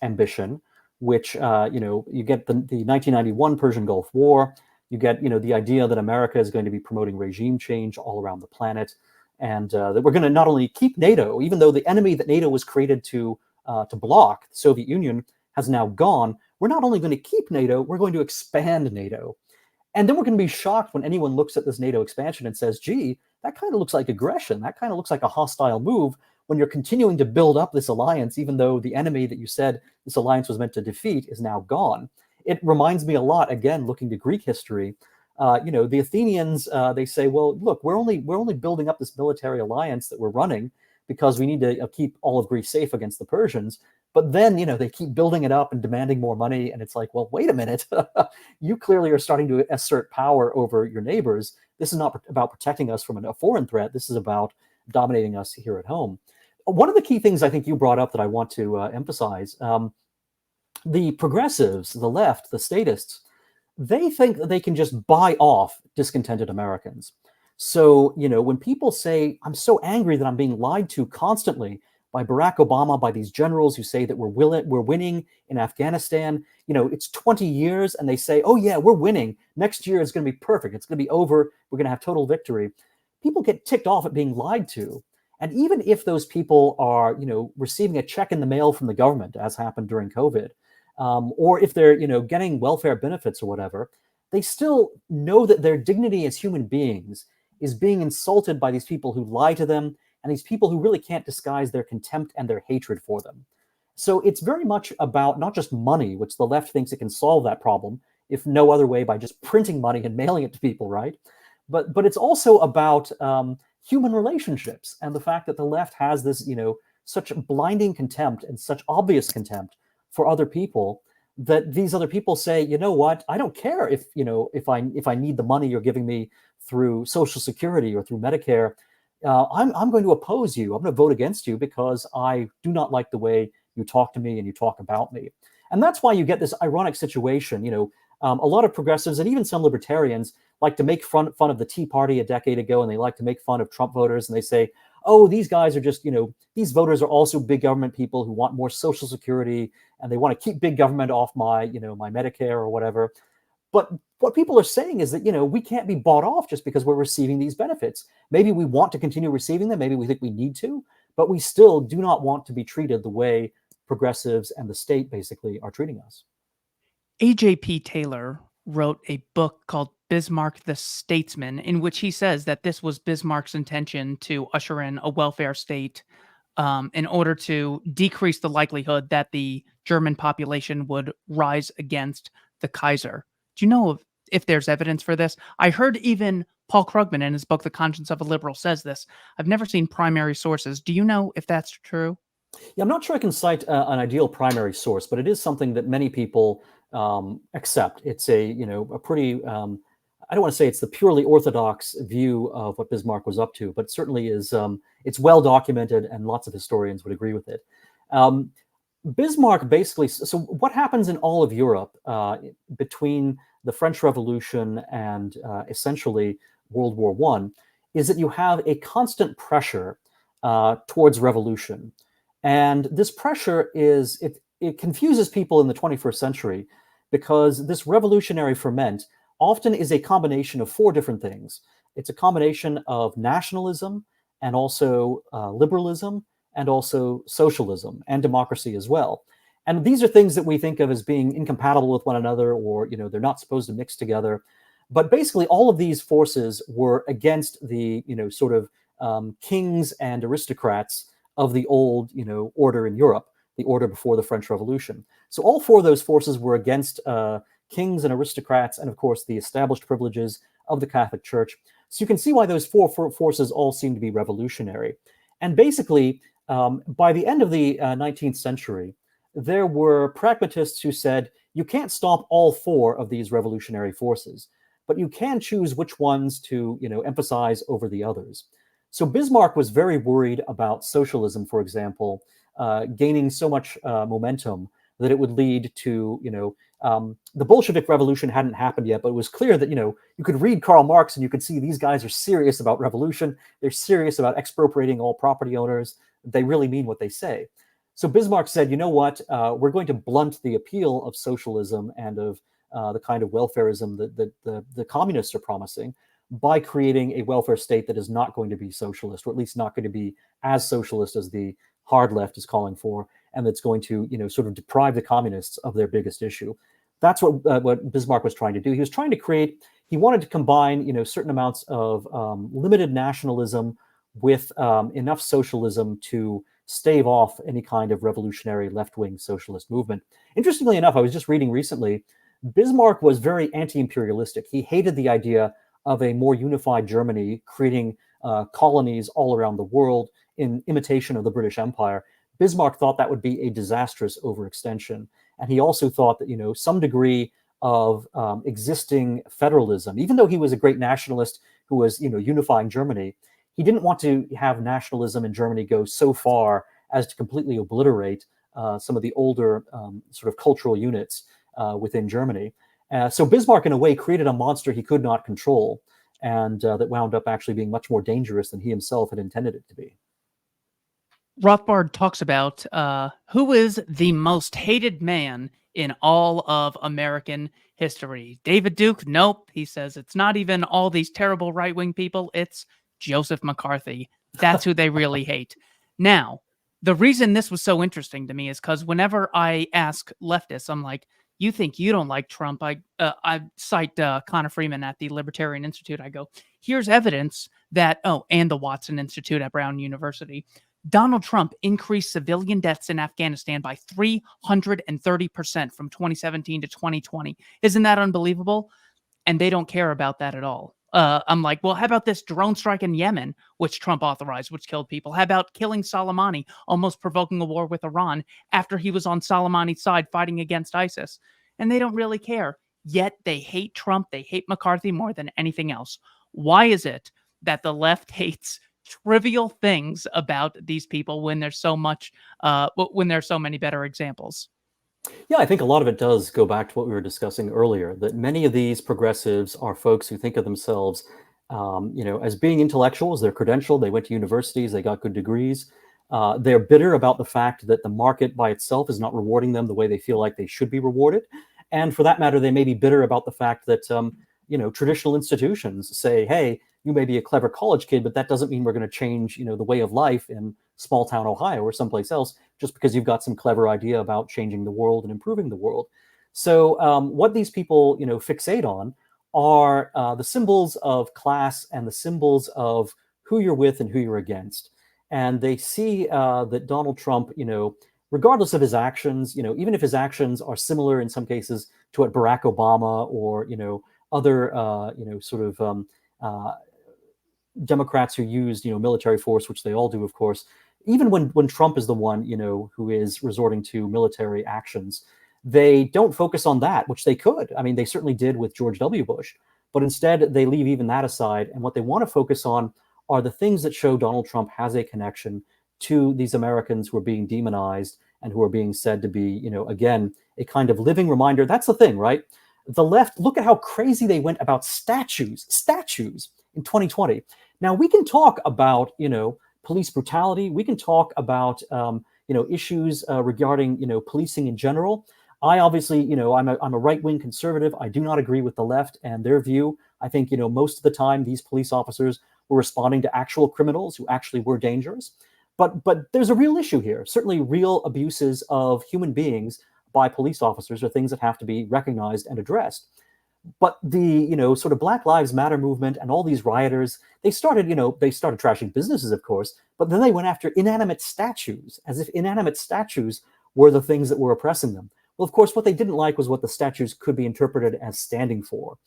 ambition, which, you get the 1991 Persian Gulf War. You get, the idea that America is going to be promoting regime change all around the planet, and that we're going to not only keep NATO, even though the enemy that NATO was created to block, the Soviet Union, has now gone. We're not only going to keep NATO, we're going to expand NATO. And then we're going to be shocked when anyone looks at this NATO expansion and says, gee, that kind of looks like aggression. That kind of looks like a hostile move when you're continuing to build up this alliance, even though the enemy that you said this alliance was meant to defeat is now gone. It reminds me a lot, again, looking to Greek history. The Athenians, they say, well, look, we're only building up this military alliance that we're running because we need to keep all of Greece safe against the Persians. But then, they keep building it up and demanding more money. And it's like, well, wait a minute. You clearly are starting to assert power over your neighbors. This is not about protecting us from a foreign threat. This is about dominating us here at home. One of the key things I think you brought up that I want to emphasize, the progressives, the left, the statists, they think that they can just buy off discontented Americans. So, when people say, I'm so angry that I'm being lied to constantly by Barack Obama, by these generals who say that we're winning in Afghanistan, it's 20 years, and they say, oh yeah, we're winning. Next year is going to be perfect. It's going to be over. We're going to have total victory. People get ticked off at being lied to. And even if those people are, receiving a check in the mail from the government, as happened during COVID, or if they're, getting welfare benefits or whatever, they still know that their dignity as human beings is being insulted by these people who lie to them and these people who really can't disguise their contempt and their hatred for them. So it's very much about not just money, which the left thinks it can solve that problem, if no other way by just printing money and mailing it to people, right? But it's also about human relationships and the fact that the left has this, such blinding contempt and such obvious contempt for other people that these other people say, you know what, I don't care if, if I need the money you're giving me through Social Security or through Medicare. I'm going to oppose you. I'm going to vote against you because I do not like the way you talk to me and you talk about me. And that's why you get this ironic situation. A lot of progressives and even some libertarians like to make fun of the Tea Party a decade ago, and they like to make fun of Trump voters, and they say, oh, these guys are just, these voters are also big government people who want more Social Security, and they want to keep big government off my, my Medicare or whatever. But what people are saying is that, we can't be bought off just because we're receiving these benefits. Maybe we want to continue receiving them. Maybe we think we need to, but we still do not want to be treated the way progressives and the state basically are treating us. A.J.P. Taylor wrote a book called Bismar the Statesman, in which he says that this was Bismarck's intention to usher in a welfare state in order to decrease the likelihood that the German population would rise against the Kaiser. Do you know if there's evidence for this? I heard even Paul Krugman in his book, The Conscience of a Liberal, says this. I've never seen primary sources. Do you know if that's true? Yeah, I'm not sure I can cite an ideal primary source, but it is something that many people accept. It's a pretty, I don't want to say it's the purely orthodox view of what Bismarck was up to, but it certainly is, it's well documented and lots of historians would agree with it. Bismarck basically, so what happens in all of Europe between the French Revolution and essentially World War I is that you have a constant pressure towards revolution. And this pressure it confuses people in the 21st century because this revolutionary ferment often is a combination of four different things. It's a combination of nationalism and also liberalism and also socialism and democracy as well. And these are things that we think of as being incompatible with one another, or they're not supposed to mix together. But basically, all of these forces were against the sort of kings and aristocrats of the old order in Europe, the order before the French Revolution. So all four of those forces were against kings and aristocrats, and of course the established privileges of the Catholic Church. So you can see why those four forces all seem to be revolutionary. And basically, by the end of the 19th century, there were pragmatists who said, you can't stop all four of these revolutionary forces, but you can choose which ones to emphasize over the others. So Bismarck was very worried about socialism, for example, gaining so much momentum that it would lead to, the Bolshevik Revolution hadn't happened yet, but it was clear that, you could read Karl Marx and you could see these guys are serious about revolution. They're serious about expropriating all property owners. They really mean what they say. So Bismarck said, you know what, we're going to blunt the appeal of socialism and of the kind of welfarism that the communists are promising by creating a welfare state that is not going to be socialist, or at least not going to be as socialist as the hard left is calling for, and that's going to, sort of deprive the communists of their biggest issue. That's what Bismarck was trying to do. He was trying to he wanted to combine, certain amounts of limited nationalism with enough socialism to stave off any kind of revolutionary left-wing socialist movement. Interestingly enough, I was just reading recently, Bismarck was very anti-imperialistic. He hated the idea of a more unified Germany, creating colonies all around the world in imitation of the British Empire. Bismarck thought that would be a disastrous overextension. And he also thought that, some degree of existing federalism, even though he was a great nationalist who was, unifying Germany, he didn't want to have nationalism in Germany go so far as to completely obliterate some of the older sort of cultural units within Germany. So Bismarck, in a way, created a monster he could not control, and that wound up actually being much more dangerous than he himself had intended it to be. Rothbard talks about who is the most hated man in all of American history. David Duke? Nope. He says it's not even all these terrible right-wing people. It's Joseph McCarthy. That's who they really hate. Now, the reason this was so interesting to me is because whenever I ask leftists, I'm like, you think you don't like Trump? I cite Connor Freeman at the Libertarian Institute. I go, here's evidence that, and the Watson Institute at Brown University. Donald Trump increased civilian deaths in Afghanistan by 330% from 2017 to 2020. Isn't that unbelievable? And they don't care about that at all. I'm like, well, how about this drone strike in Yemen, which Trump authorized, which killed people? How about killing Soleimani, almost provoking a war with Iran after he was on Soleimani's side fighting against ISIS? And they don't really care. Yet they hate Trump. They hate McCarthy more than anything else. Why is it that the left hates trivial things about these people when there's so much, when there's so many better examples? Yeah, I think a lot of it does go back to what we were discussing earlier, that many of these progressives are folks who think of themselves, as being intellectuals. They're credentialed, they went to universities, they got good degrees. They're bitter about the fact that the market by itself is not rewarding them the way they feel like they should be rewarded. And for that matter, they may be bitter about the fact that, traditional institutions say, hey, you may be a clever college kid, but that doesn't mean we're going to change, the way of life in small town Ohio or someplace else just because you've got some clever idea about changing the world and improving the world. So what these people, fixate on are the symbols of class and the symbols of who you're with and who you're against. And they see that Donald Trump, regardless of his actions, even if his actions are similar in some cases to what Barack Obama or, other, Democrats who used, military force, which they all do, of course, even when Trump is the one, who is resorting to military actions, they don't focus on that, which they could. I mean, they certainly did with George W. Bush, but instead they leave even that aside. And what they want to focus on are the things that show Donald Trump has a connection to these Americans who are being demonized and who are being said to be, again, a kind of living reminder. That's the thing, right? The left, look at how crazy they went about statues in 2020. Now we can talk about, police brutality. We can talk about, issues regarding, policing in general. I obviously, I'm a right-wing conservative. I do not agree with the left and their view. I think, most of the time these police officers were responding to actual criminals who actually were dangerous. But there's a real issue here. Certainly real abuses of human beings by police officers are things that have to be recognized and addressed. But the, sort of Black Lives Matter movement and all these rioters, they started trashing businesses, of course, but then they went after inanimate statues, as if inanimate statues were the things that were oppressing them. Well, of course, what they didn't like was what the statues could be interpreted as standing for.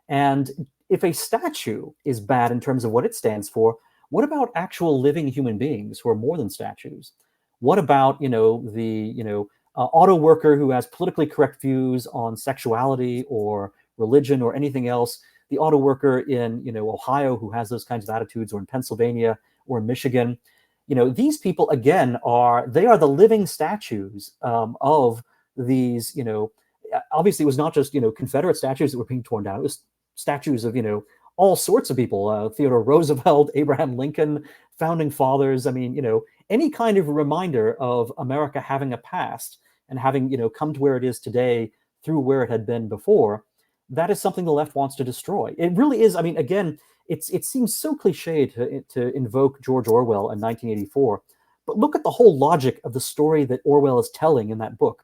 And if a statue is bad in terms of what it stands for, what about actual living human beings who are more than statues? What about, the, auto worker who has politically correct views on sexuality or religion or anything else, the auto worker in, Ohio who has those kinds of attitudes, or in Pennsylvania or in Michigan? These people, again, they are the living statues of these, obviously it was not just, Confederate statues that were being torn down. It was statues of, all sorts of people, Theodore Roosevelt, Abraham Lincoln, founding fathers. I mean, any kind of reminder of America having a past and having, come to where it is today through where it had been before. That is something the left wants to destroy. It really is. I mean, again, it seems so cliche to invoke George Orwell in 1984, but look at the whole logic of the story that Orwell is telling in that book.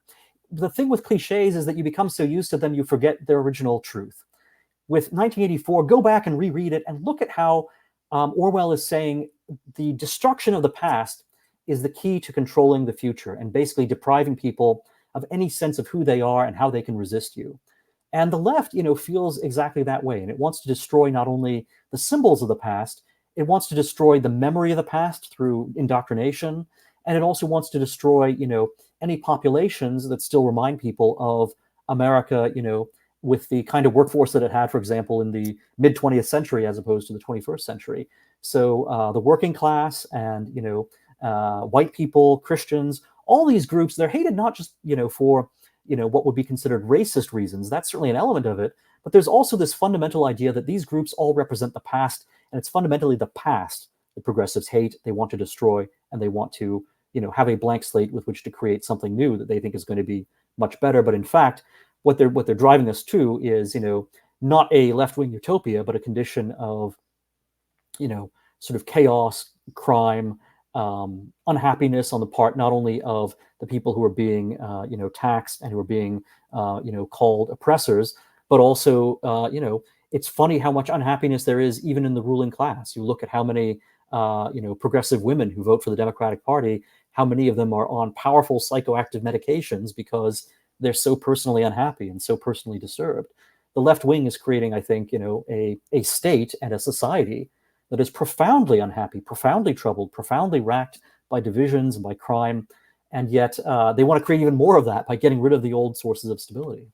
The thing with cliches is that you become so used to them, you forget their original truth. With 1984, go back and reread it and look at how Orwell is saying the destruction of the past is the key to controlling the future and basically depriving people of any sense of who they are and how they can resist you. And the left, feels exactly that way. And it wants to destroy not only the symbols of the past, it wants to destroy the memory of the past through indoctrination. And it also wants to destroy, any populations that still remind people of America, with the kind of workforce that it had, for example, in the mid 20th century, as opposed to the 21st century. So the working class and, white people, Christians, all these groups, they're hated not just, for what would be considered racist reasons. That's certainly an element of it. But there's also this fundamental idea that these groups all represent the past, and it's fundamentally the past that progressives hate, they want to destroy, and they want to, have a blank slate with which to create something new that they think is going to be much better. But in fact, what they're driving us to is, not a left-wing utopia, but a condition of, sort of chaos, crime, unhappiness on the part not only of the people who are being taxed and who are being called oppressors, but also it's funny how much unhappiness there is even in the ruling class. You look at how many progressive women who vote for the Democratic Party, how many of them are on powerful psychoactive medications because they're so personally unhappy and so personally disturbed. the left wing is creating, I think, a state and a society that is profoundly unhappy, profoundly troubled, profoundly racked by divisions and by crime. And yet they want to create even more of that by getting rid of the old sources of stability.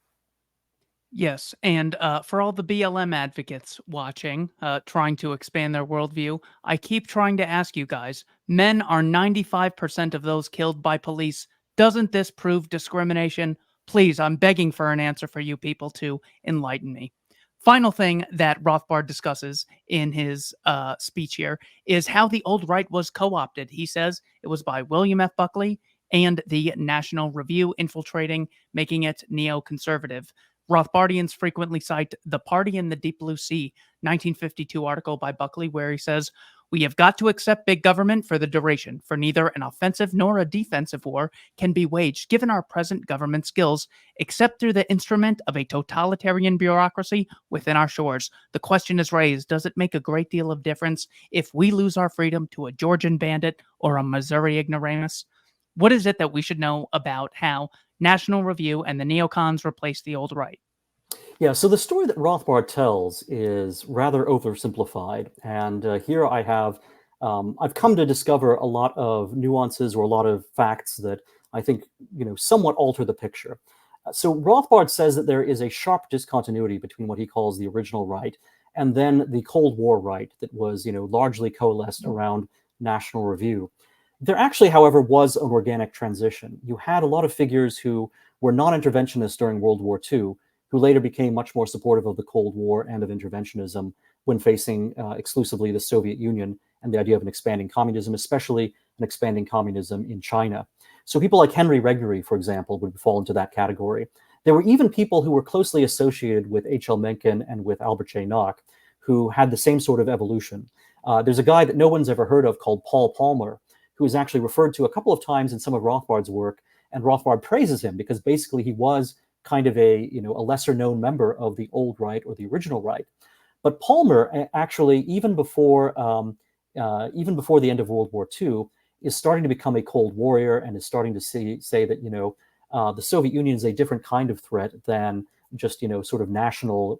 Yes, and for all the BLM advocates watching, trying to expand their worldview, I keep trying to ask you guys, men are 95% of those killed by police. Doesn't this prove discrimination? Please, I'm begging for an answer for you people to enlighten me. Final thing that Rothbard discusses in his speech here is how the old right was co-opted. He says it was by William F. Buckley and the National Review infiltrating, making it neoconservative. Rothbardians frequently cite The Party in the Deep Blue Sea, 1952 article by Buckley, where he says, "We have got to accept big government for the duration, for neither an offensive nor a defensive war can be waged, given our present government skills, except through the instrument of a totalitarian bureaucracy within our shores. The question is raised, does it make a great deal of difference if we lose our freedom to a Georgian bandit or a Missouri ignoramus? What is it that we should know about how National Review and the neocons replaced the old right?" Yeah, so the story that Rothbard tells is rather oversimplified, and here I have I've come to discover a lot of nuances or a lot of facts that I think somewhat alter the picture. So Rothbard says that there is a sharp discontinuity between what he calls the original right and then the Cold War right that was largely coalesced around National Review. There actually, however, was an organic transition. You had a lot of figures who were non-interventionists during World War II, who later became much more supportive of the Cold War and of interventionism when facing exclusively the Soviet Union and the idea of an expanding communism, especially an expanding communism in China. So people like Henry Regnery, for example, would fall into that category. There were even people who were closely associated with H.L. Mencken and with Albert J. Nock, who had the same sort of evolution. There's a guy that no one's ever heard of called Paul Palmer, who is actually referred to a couple of times in some of Rothbard's work, and Rothbard praises him because basically he was kind of a lesser known member of the old right or the original right. But Palmer actually, even before the end of World War II, is starting to become a Cold Warrior and is starting to say that the Soviet Union is a different kind of threat than just sort of national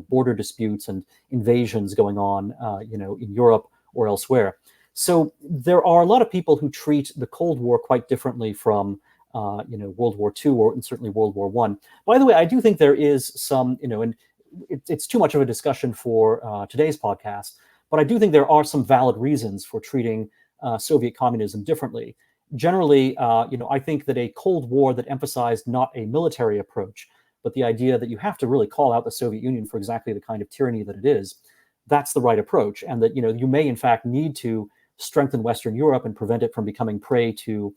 border disputes and invasions going on in Europe or elsewhere. So there are a lot of people who treat the Cold War quite differently from World War II and certainly World War I. By the way, I do think there is some, and it's too much of a discussion for today's podcast, but I do think there are some valid reasons for treating Soviet communism differently. Generally, I think that a Cold War that emphasized not a military approach, but the idea that you have to really call out the Soviet Union for exactly the kind of tyranny that it is, that's the right approach. And that, you may in fact need to strengthen Western Europe and prevent it from becoming prey to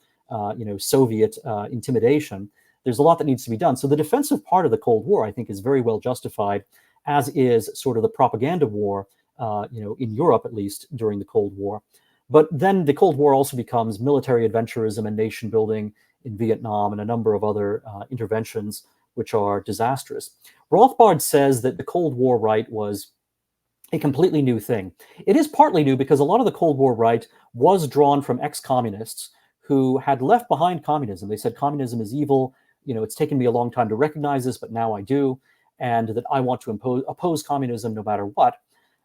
Soviet intimidation. There's a lot that needs to be done. So the defensive part of the Cold War, I think, is very well justified, as is sort of the propaganda war, in Europe, at least during the Cold War. But then the Cold War also becomes military adventurism and nation building in Vietnam and a number of other interventions which are disastrous. Rothbard says that the Cold War right was a completely new thing. It is partly new because a lot of the Cold War right was drawn from ex-communists who had left behind communism. They said communism is evil. It's taken me a long time to recognize this, but now I do, and that I want to oppose communism no matter what.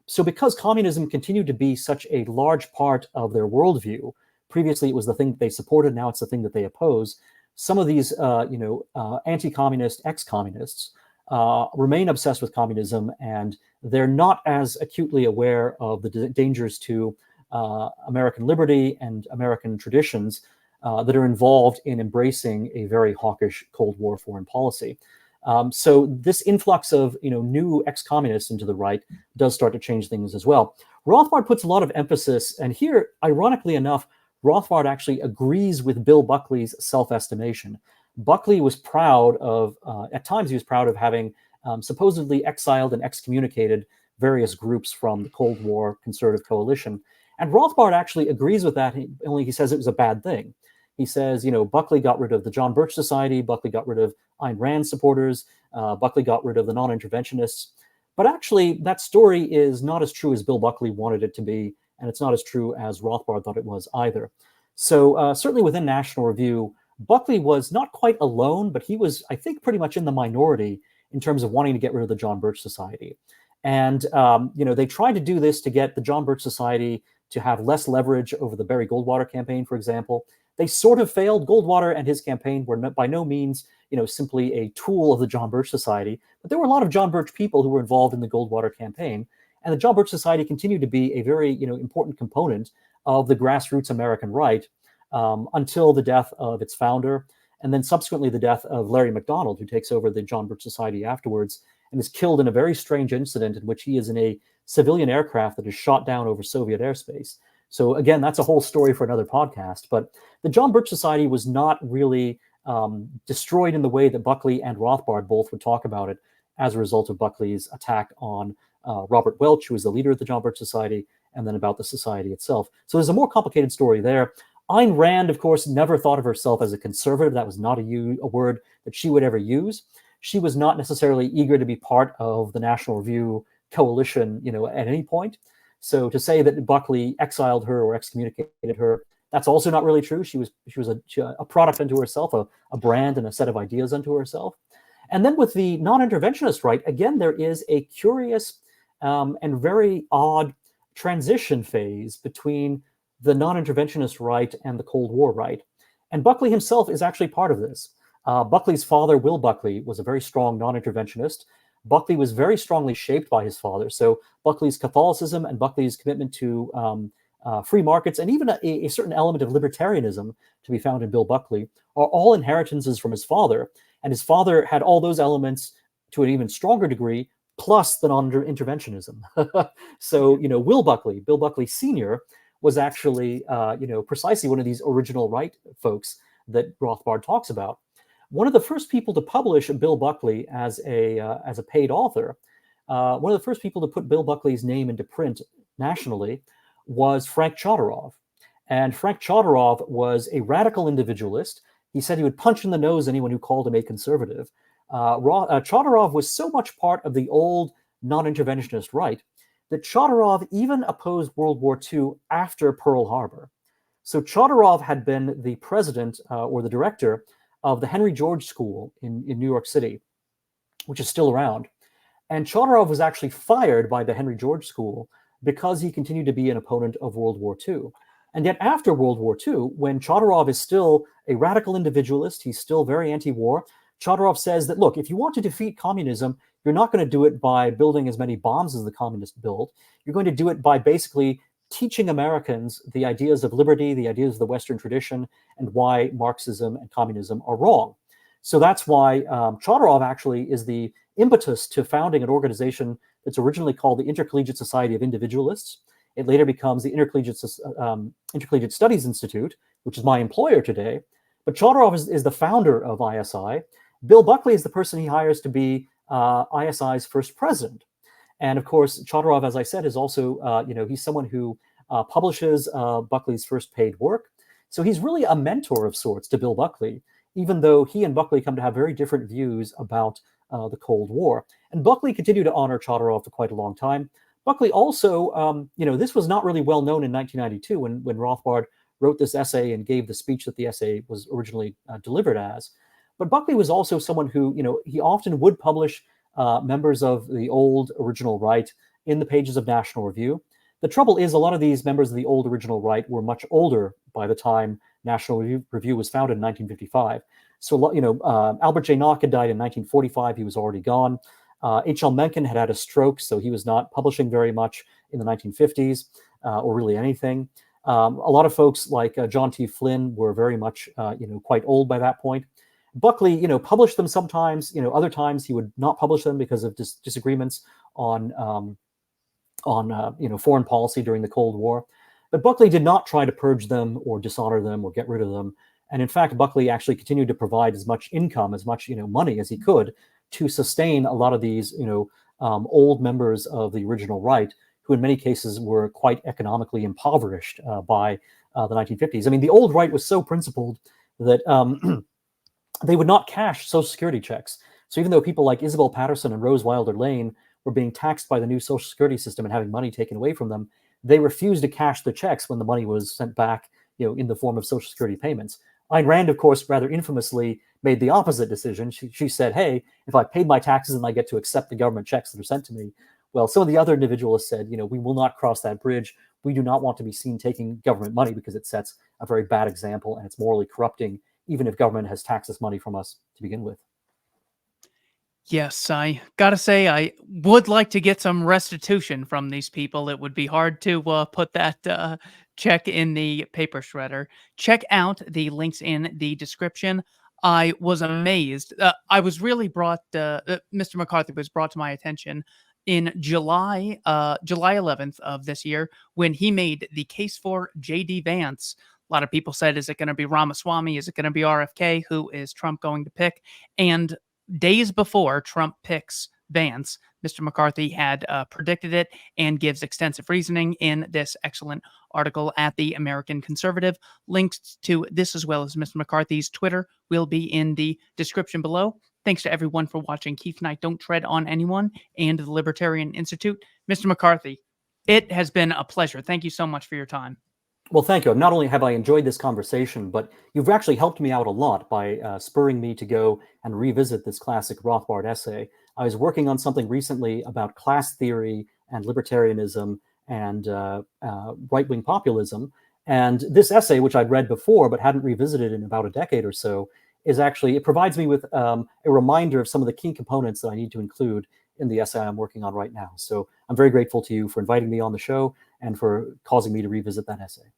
So because communism continued to be such a large part of their worldview, previously it was the thing that they supported, now it's the thing that they oppose, some of these anti-communist ex-communists remain obsessed with communism, and they're not as acutely aware of the dangers to American liberty and American traditions that are involved in embracing a very hawkish Cold War foreign policy. So this influx of new ex-communists into the right does start to change things as well. Rothbard puts a lot of emphasis, and here, ironically enough, Rothbard actually agrees with Bill Buckley's self-estimation. Buckley was proud of, at times he was proud of having supposedly exiled and excommunicated various groups from the Cold War conservative coalition. And Rothbard actually agrees with that, only he says it was a bad thing. He says, Buckley got rid of the John Birch Society, Buckley got rid of Ayn Rand supporters, Buckley got rid of the non-interventionists. But actually, that story is not as true as Bill Buckley wanted it to be, and it's not as true as Rothbard thought it was either. So certainly within National Review, Buckley was not quite alone, but he was, I think, pretty much in the minority in terms of wanting to get rid of the John Birch Society. And they tried to do this to get the John Birch Society to have less leverage over the Barry Goldwater campaign, for example. They sort of failed. Goldwater and his campaign were by no means, simply a tool of the John Birch Society, but there were a lot of John Birch people who were involved in the Goldwater campaign. And the John Birch Society continued to be a very, important component of the grassroots American right until the death of its founder, and then subsequently the death of Larry McDonald, who takes over the John Birch Society afterwards and is killed in a very strange incident in which he is in a civilian aircraft that is shot down over Soviet airspace. So again, that's a whole story for another podcast. But the John Birch Society was not really destroyed in the way that Buckley and Rothbard both would talk about it as a result of Buckley's attack on Robert Welch, who was the leader of the John Birch Society, and then about the society itself. So there's a more complicated story there. Ayn Rand, of course, never thought of herself as a conservative. That was not a word that she would ever use. She was not necessarily eager to be part of the National Review coalition, at any point. So to say that Buckley exiled her or excommunicated her, that's also not really true. She was a product unto herself, a brand and a set of ideas unto herself. And then with the non-interventionist right, again, there is a curious and very odd transition phase between the non-interventionist right and the Cold War right. And Buckley himself is actually part of this. Buckley's father, Will Buckley, was a very strong non-interventionist. Buckley was very strongly shaped by his father. So Buckley's Catholicism and Buckley's commitment to free markets and even a certain element of libertarianism to be found in Bill Buckley are all inheritances from his father. And his father had all those elements to an even stronger degree, plus the non-interventionism. So, Will Buckley, Bill Buckley Sr., was actually, precisely one of these original right folks that Rothbard talks about. One of the first people to publish Bill Buckley as a paid author, one of the first people to put Bill Buckley's name into print nationally was Frank Chodorov. And Frank Chodorov was a radical individualist. He said he would punch in the nose anyone who called him a conservative. Chodorov was so much part of the old non-interventionist right that Chodorov even opposed World War II after Pearl Harbor. So Chodorov had been the president or the director of the Henry George School in New York City, which is still around. And Chodorov was actually fired by the Henry George School because he continued to be an opponent of World War II. And yet after World War II, when Chodorov is still a radical individualist, he's still very anti-war, Chodorov says that, look, if you want to defeat communism, you're not going to do it by building as many bombs as the communists build. You're going to do it by basically teaching Americans the ideas of liberty, the ideas of the Western tradition, and why Marxism and communism are wrong. So that's why Chodorov actually is the impetus to founding an organization that's originally called the Intercollegiate Society of Individualists. It later becomes the Intercollegiate Studies Institute, which is my employer today. But Chodorov is the founder of ISI. Bill Buckley is the person he hires to be ISI's first president. And of course, Chodorov, as I said, is also, he's someone who publishes Buckley's first paid work. So he's really a mentor of sorts to Bill Buckley, even though he and Buckley come to have very different views about the Cold War. And Buckley continued to honor Chodorov for quite a long time. Buckley also, this was not really well known in 1992 when Rothbard wrote this essay and gave the speech that the essay was originally delivered as. But Buckley was also someone who, he often would publish members of the old original right in the pages of National Review. The trouble is a lot of these members of the old original right were much older by the time National Review was founded in 1955. So, Albert J. Nock had died in 1945. He was already gone. H.L. Mencken had had a stroke, so he was not publishing very much in the 1950s or really anything. A lot of folks like John T. Flynn were very much, quite old by that point. Buckley, published them sometimes. Other times he would not publish them because of disagreements on foreign policy during the Cold War. But Buckley did not try to purge them or dishonor them or get rid of them. And in fact, Buckley actually continued to provide as much income, as much money as he could to sustain a lot of these old members of the original right, who in many cases were quite economically impoverished by the 1950s. I mean, the old right was so principled that they would not cash Social Security checks. So even though people like Isabel Patterson and Rose Wilder Lane were being taxed by the new Social Security system and having money taken away from them, they refused to cash the checks when the money was sent back, in the form of Social Security payments. Ayn Rand, of course, rather infamously made the opposite decision. She said, hey, if I paid my taxes and I get to accept the government checks that are sent to me, well, some of the other individualists said, we will not cross that bridge. We do not want to be seen taking government money because it sets a very bad example and it's morally corrupting, even if government has taxed this money from us to begin with. Yes, I gotta say, I would like to get some restitution from these people. It would be hard to put that check in the paper shredder. Check out the links in the description. I was amazed. I was really Mr. McCarthy was brought to my attention in July 11th of this year when he made the case for J.D. Vance. A lot of people said, is it going to be Ramaswamy? Is it going to be RFK? Who is Trump going to pick? And days before Trump picks Vance, Mr. McCarthy had predicted it and gives extensive reasoning in this excellent article at the American Conservative. Links to this as well as Mr. McCarthy's Twitter will be in the description below. Thanks to everyone for watching Keith Knight Don't Tread on Anyone and the Libertarian Institute. Mr. McCarthy, it has been a pleasure. Thank you so much for your time. Well, thank you. Not only have I enjoyed this conversation, but you've actually helped me out a lot by spurring me to go and revisit this classic Rothbard essay. I was working on something recently about class theory and libertarianism and right-wing populism. And this essay, which I'd read before but hadn't revisited in about a decade or so, it provides me with a reminder of some of the key components that I need to include in the essay I'm working on right now. So I'm very grateful to you for inviting me on the show and for causing me to revisit that essay.